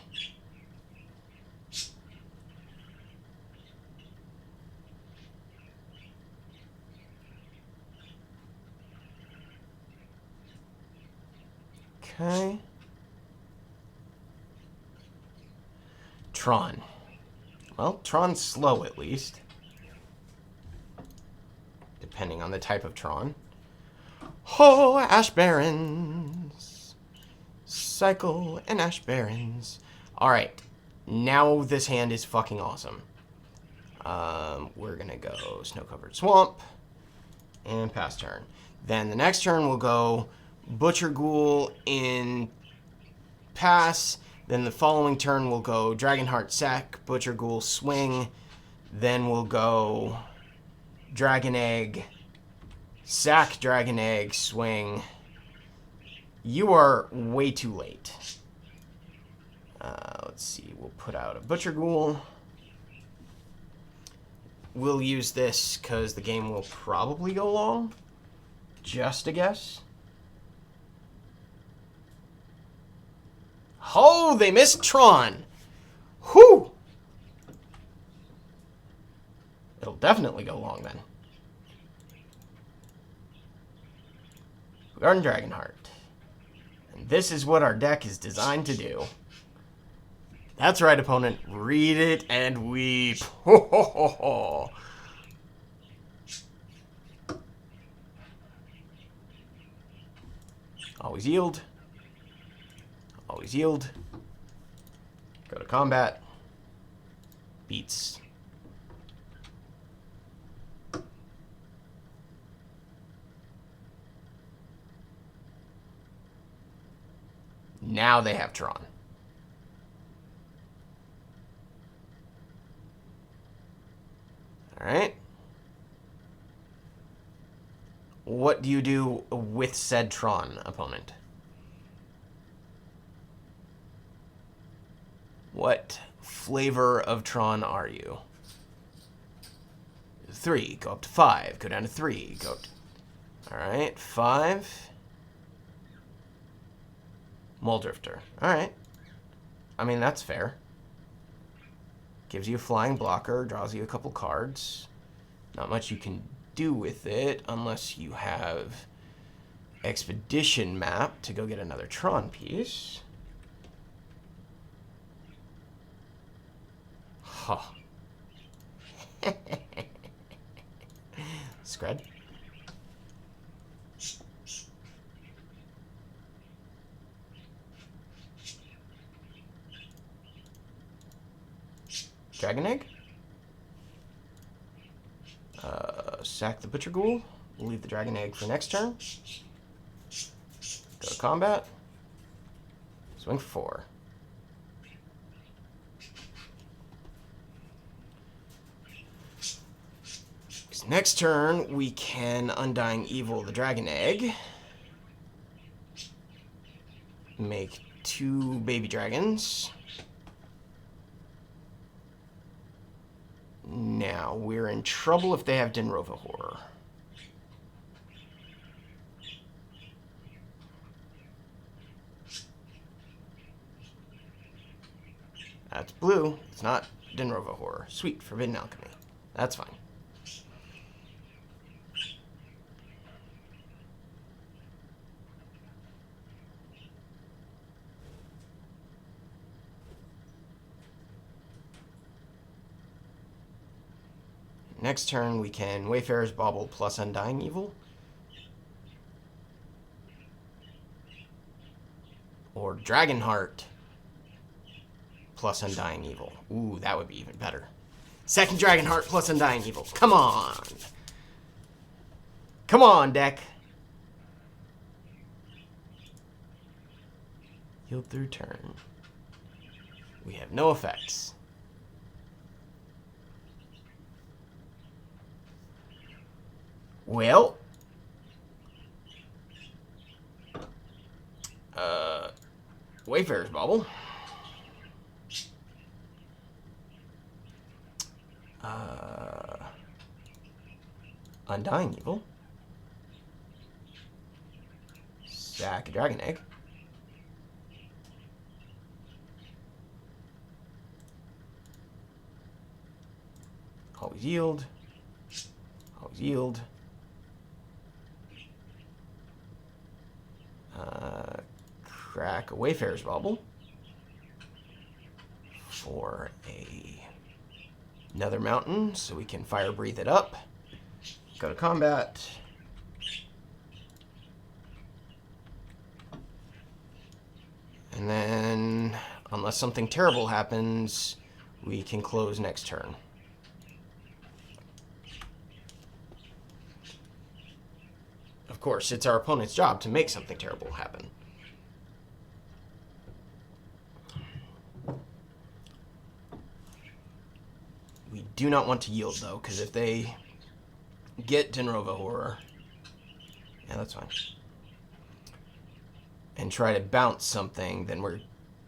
Okay. Tron. Well, Tron's slow at least. Depending on the type of Tron. Ho, Ash Barrens. Cycle and Ash Barrens. Alright. Now this hand is fucking awesome. We're gonna go Snow-Covered Swamp. And pass turn. Then the next turn we'll go Butcher Ghoul in pass. Then the following turn we'll go Dragonheart sack, Butcher Ghoul swing. Then we'll go Dragon Egg, sack Dragon Egg, swing. You are way too late. Let's see, we'll put out a Butcher Ghoul. We'll use this because the game will probably go long. Just a guess. Oh, they missed Tron. Whew. It'll definitely go long then. Bogardan Dragonheart. And this is what our deck is designed to do. That's right, opponent. Read it and weep. Ho, ho, ho, ho. Always yield. Always yield. Go to combat. Beats. Now they have Tron. Alright. What do you do with said Tron, opponent? What flavor of Tron are you? 3, go up to 5, go down to 3, go to... Alright, 5. Muldrifter. Alright. I mean, that's fair. Gives you a flying blocker, draws you a couple cards. Not much you can do with it unless you have Expedition Map to go get another Tron piece. Huh. Scred. Dragon Egg. Sack the Butcher Ghoul. We'll leave the Dragon Egg for next turn. Go to combat. Swing 4. Next turn, we can Undying Evil the Dragon Egg. Make 2 baby dragons. Now, we're in trouble if they have Dinrova Horror. That's blue. It's not Dinrova Horror. Sweet, Forbidden Alchemy. That's fine. Next turn, we can Wayfarer's Bauble plus Undying Evil. Or Dragonheart plus Undying Evil. Ooh, that would be even better. Second Dragonheart plus Undying Evil. Come on. Come on, deck. Yield through turn. We have no effects. Well, Wayfarer's Bauble. Undying Evil. Sack a Dragon Egg. Always yield. Always yield. Crack a Wayfarer's Bauble for another mountain so we can fire breathe it up. Go to combat. And then, unless something terrible happens, we can close next turn. Of course, it's our opponent's job to make something terrible happen. We do not want to yield, though, because if they get Denrova Horror, yeah, that's fine, and try to bounce something, then we're...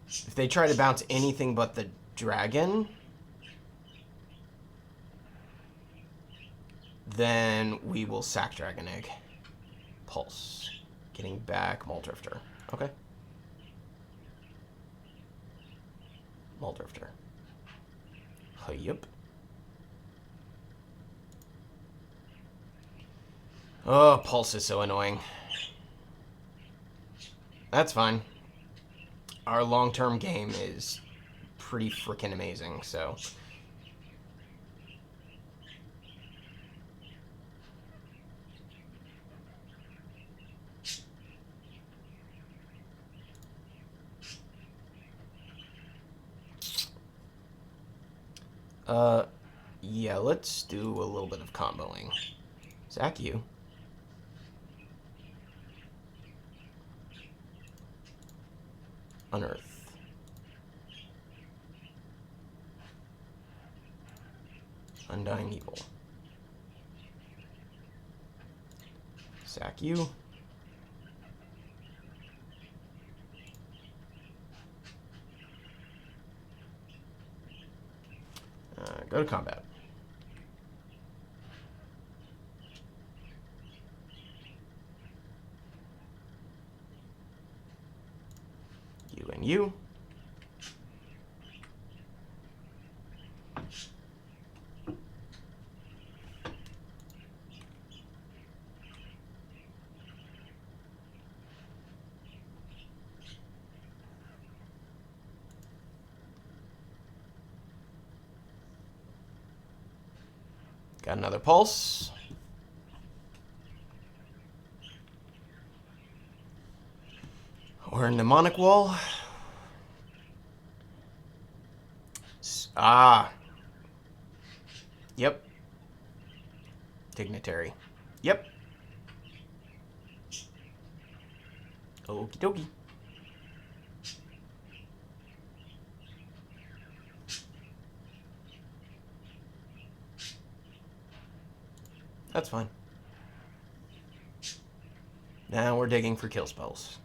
If they try to bounce anything but the dragon, then we will sack Dragon Egg. Pulse. Getting back Muldrifter. Okay. Muldrifter. Yup. Oh, Pulse is so annoying. That's fine. Our long-term game is pretty freaking amazing, so... yeah, let's do a little bit of comboing. Sack you. Unearth. Undying Evil. Sack you. Go to combat. You and you. Got another pulse. Or a mnemonic wall. Ah. Yep. Dignitary. Yep. Okie dokie. That's fine. Now we're digging for kill spells.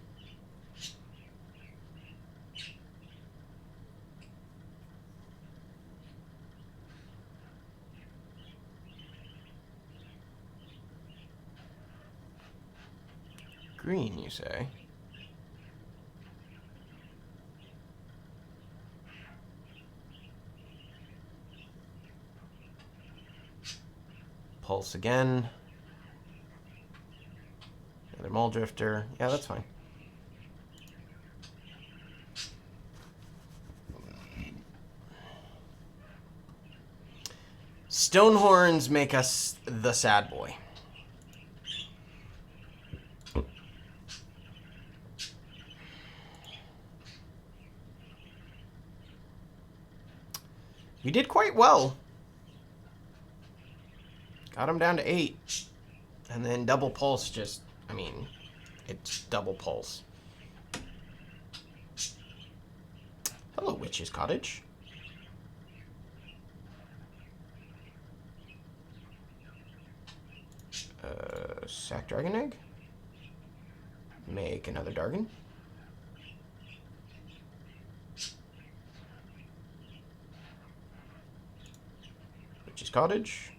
Green, you say? Pulse again. Another Muldrifter. Yeah, that's fine. Stonehorns make us the sad boy. We did quite well. Got him down to 8. And then double pulse just, I mean, it's double pulse. Hello, Witch's Cottage. sack Dragon Egg. Make another Dargon. Witch's Cottage.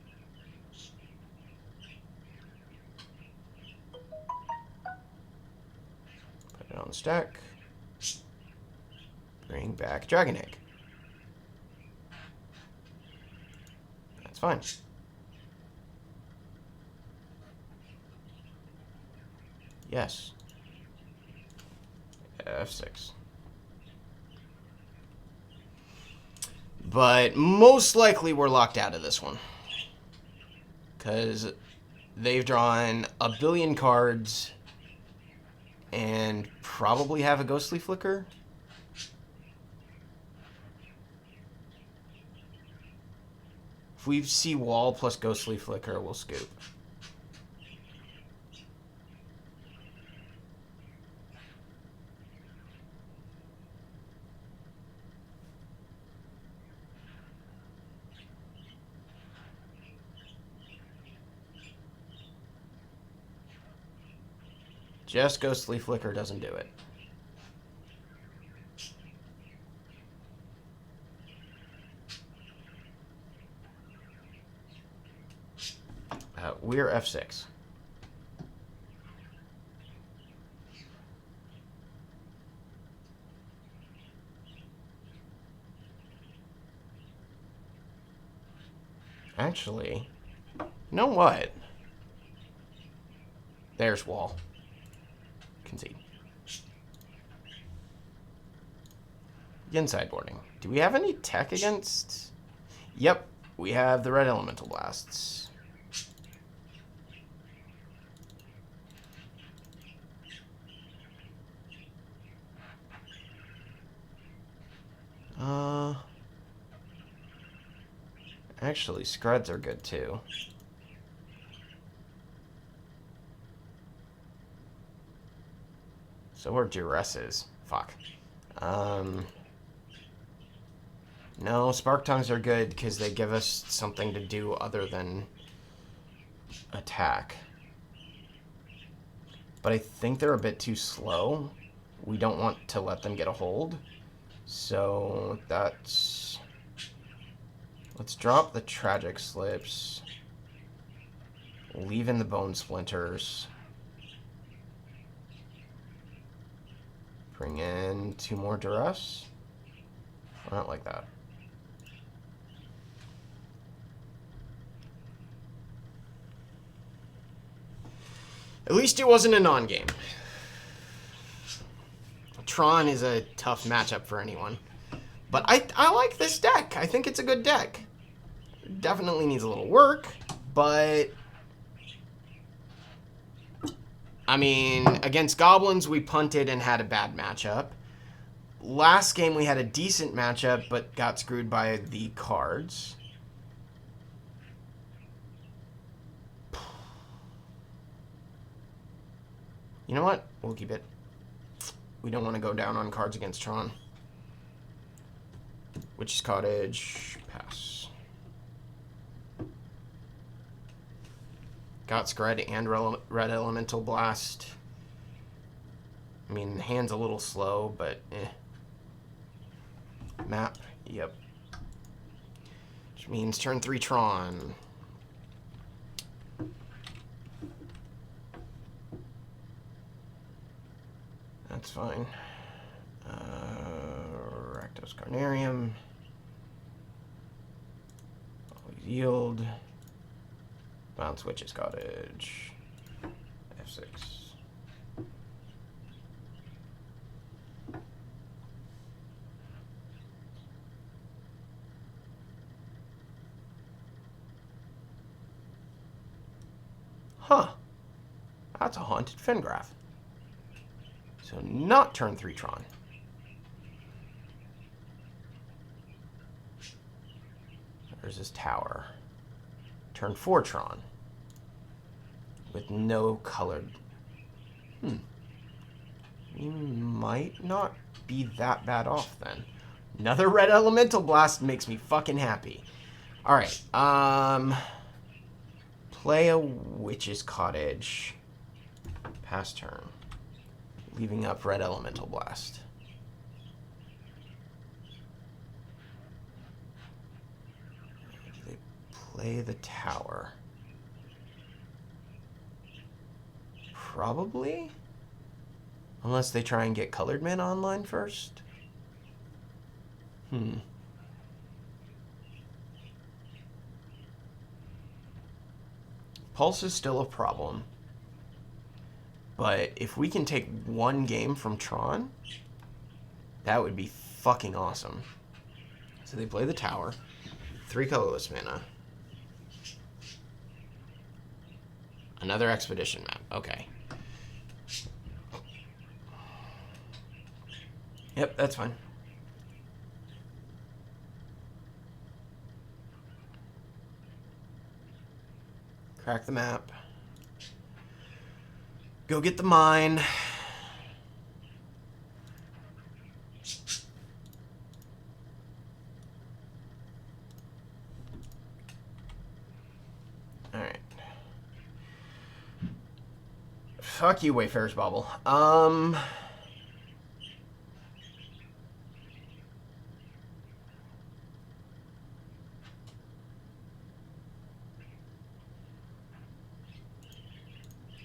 Put it on the stack. Bring back Dragon Egg. That's fine. Yes. F6. But most likely we're locked out of this one. Because they've drawn a billion cards and probably have a Ghostly Flicker. If we see Wall plus Ghostly Flicker, we'll scoop. Just Ghostly Flicker doesn't do it. We're F6. Actually, you know what? There's Wall. Concede. Again, sideboarding. Do we have any tech against? Yep, we have the red elemental blasts. Actually, Scruds are good too. So are Duresses. Fuck. No, Spark Tongues are good because they give us something to do other than attack. But I think they're a bit too slow. We don't want to let them get a hold. So that's... Let's drop the Tragic Slips. Leave in the Bone Splinters. Bring in 2 more Duress. I don't like that. At least it wasn't a non-game. Tron is a tough matchup for anyone. But I like this deck. I think it's a good deck. Definitely needs a little work, but... I mean, against Goblins, we punted and had a bad matchup. Last game, we had a decent matchup, but got screwed by the cards. You know what? We'll keep it. We don't want to go down on cards against Tron. Witch's Cottage. Pass. Got Scred and Red Elemental Blast. I mean, the hand's a little slow, but eh. Map. Yep. Which means turn 3 Tron. That's fine. Rakdos Carnarium. Always yield. Bounce Witch's Cottage. F6. Huh. That's a Haunted Fengraf. So not turn 3 Tron. There's his tower. Turn 4 Tron. With no colored. You might not be that bad off then. Another Red Elemental Blast makes me fucking happy. Alright, play a Witch's Cottage. Pass turn. Leaving up red Elemental Blast. Do they play the tower? Probably. Unless they try and get colored mana online first. Pulse is still a problem. But if we can take one game from Tron, that would be fucking awesome. So they play the tower. 3 colorless mana. Another expedition map. Okay. Yep, that's fine. Crack the map. Go get the mine. Alright. Fuck you, Wayfarer's Bauble.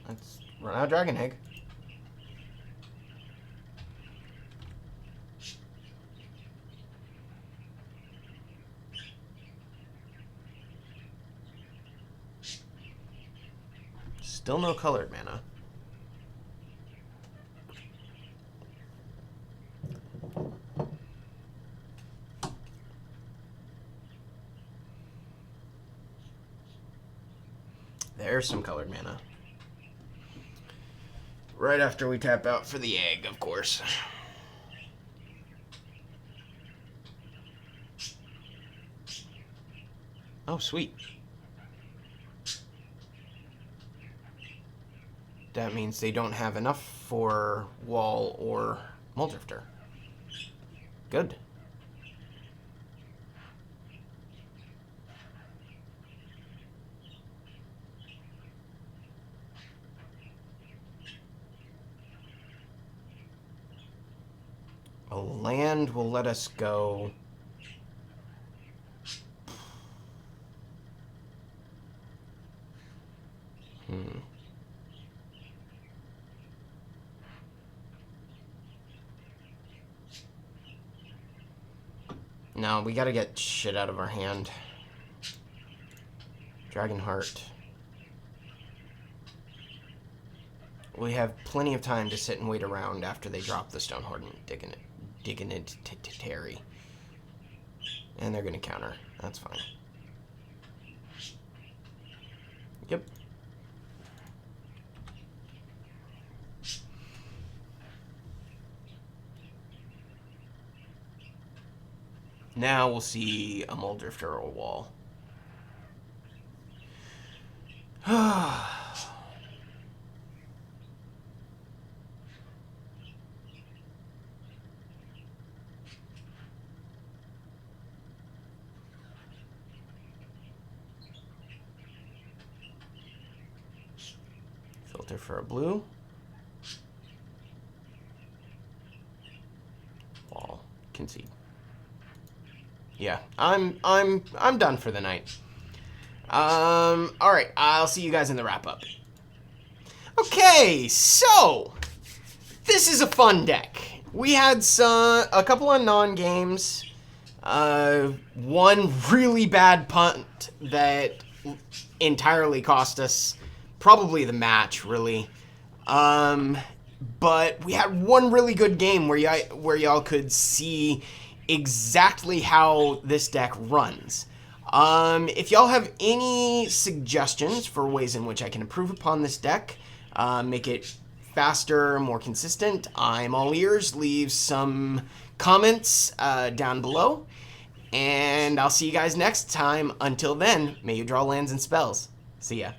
Let's run out of Dragon Egg. Still no colored mana. There's some colored mana. Right after we tap out for the egg, of course. Oh, sweet. That means they don't have enough for Wall or Muldrifter. Good. A land will let us go. No, we gotta get shit out of our hand. Dragonheart. We have plenty of time to sit and wait around after they drop the Stonehorde and digging it to Terry. And they're gonna counter. That's fine. Yep. Now we'll see a Muldrifter or a Wall. Filter for a blue. Wall. Concede. Yeah, I'm done for the night. All right, I'll see you guys in the wrap up. Okay, so this is a fun deck. We had a couple of non-games. One really bad punt that entirely cost us probably the match, really. But we had one really good game where y'all could see exactly how this deck runs. If y'all have any suggestions for ways in which I can improve upon this deck, make it faster, more consistent, I'm all ears. Leave some comments down below, and I'll see you guys next time. Until then, may you draw lands and spells. See ya.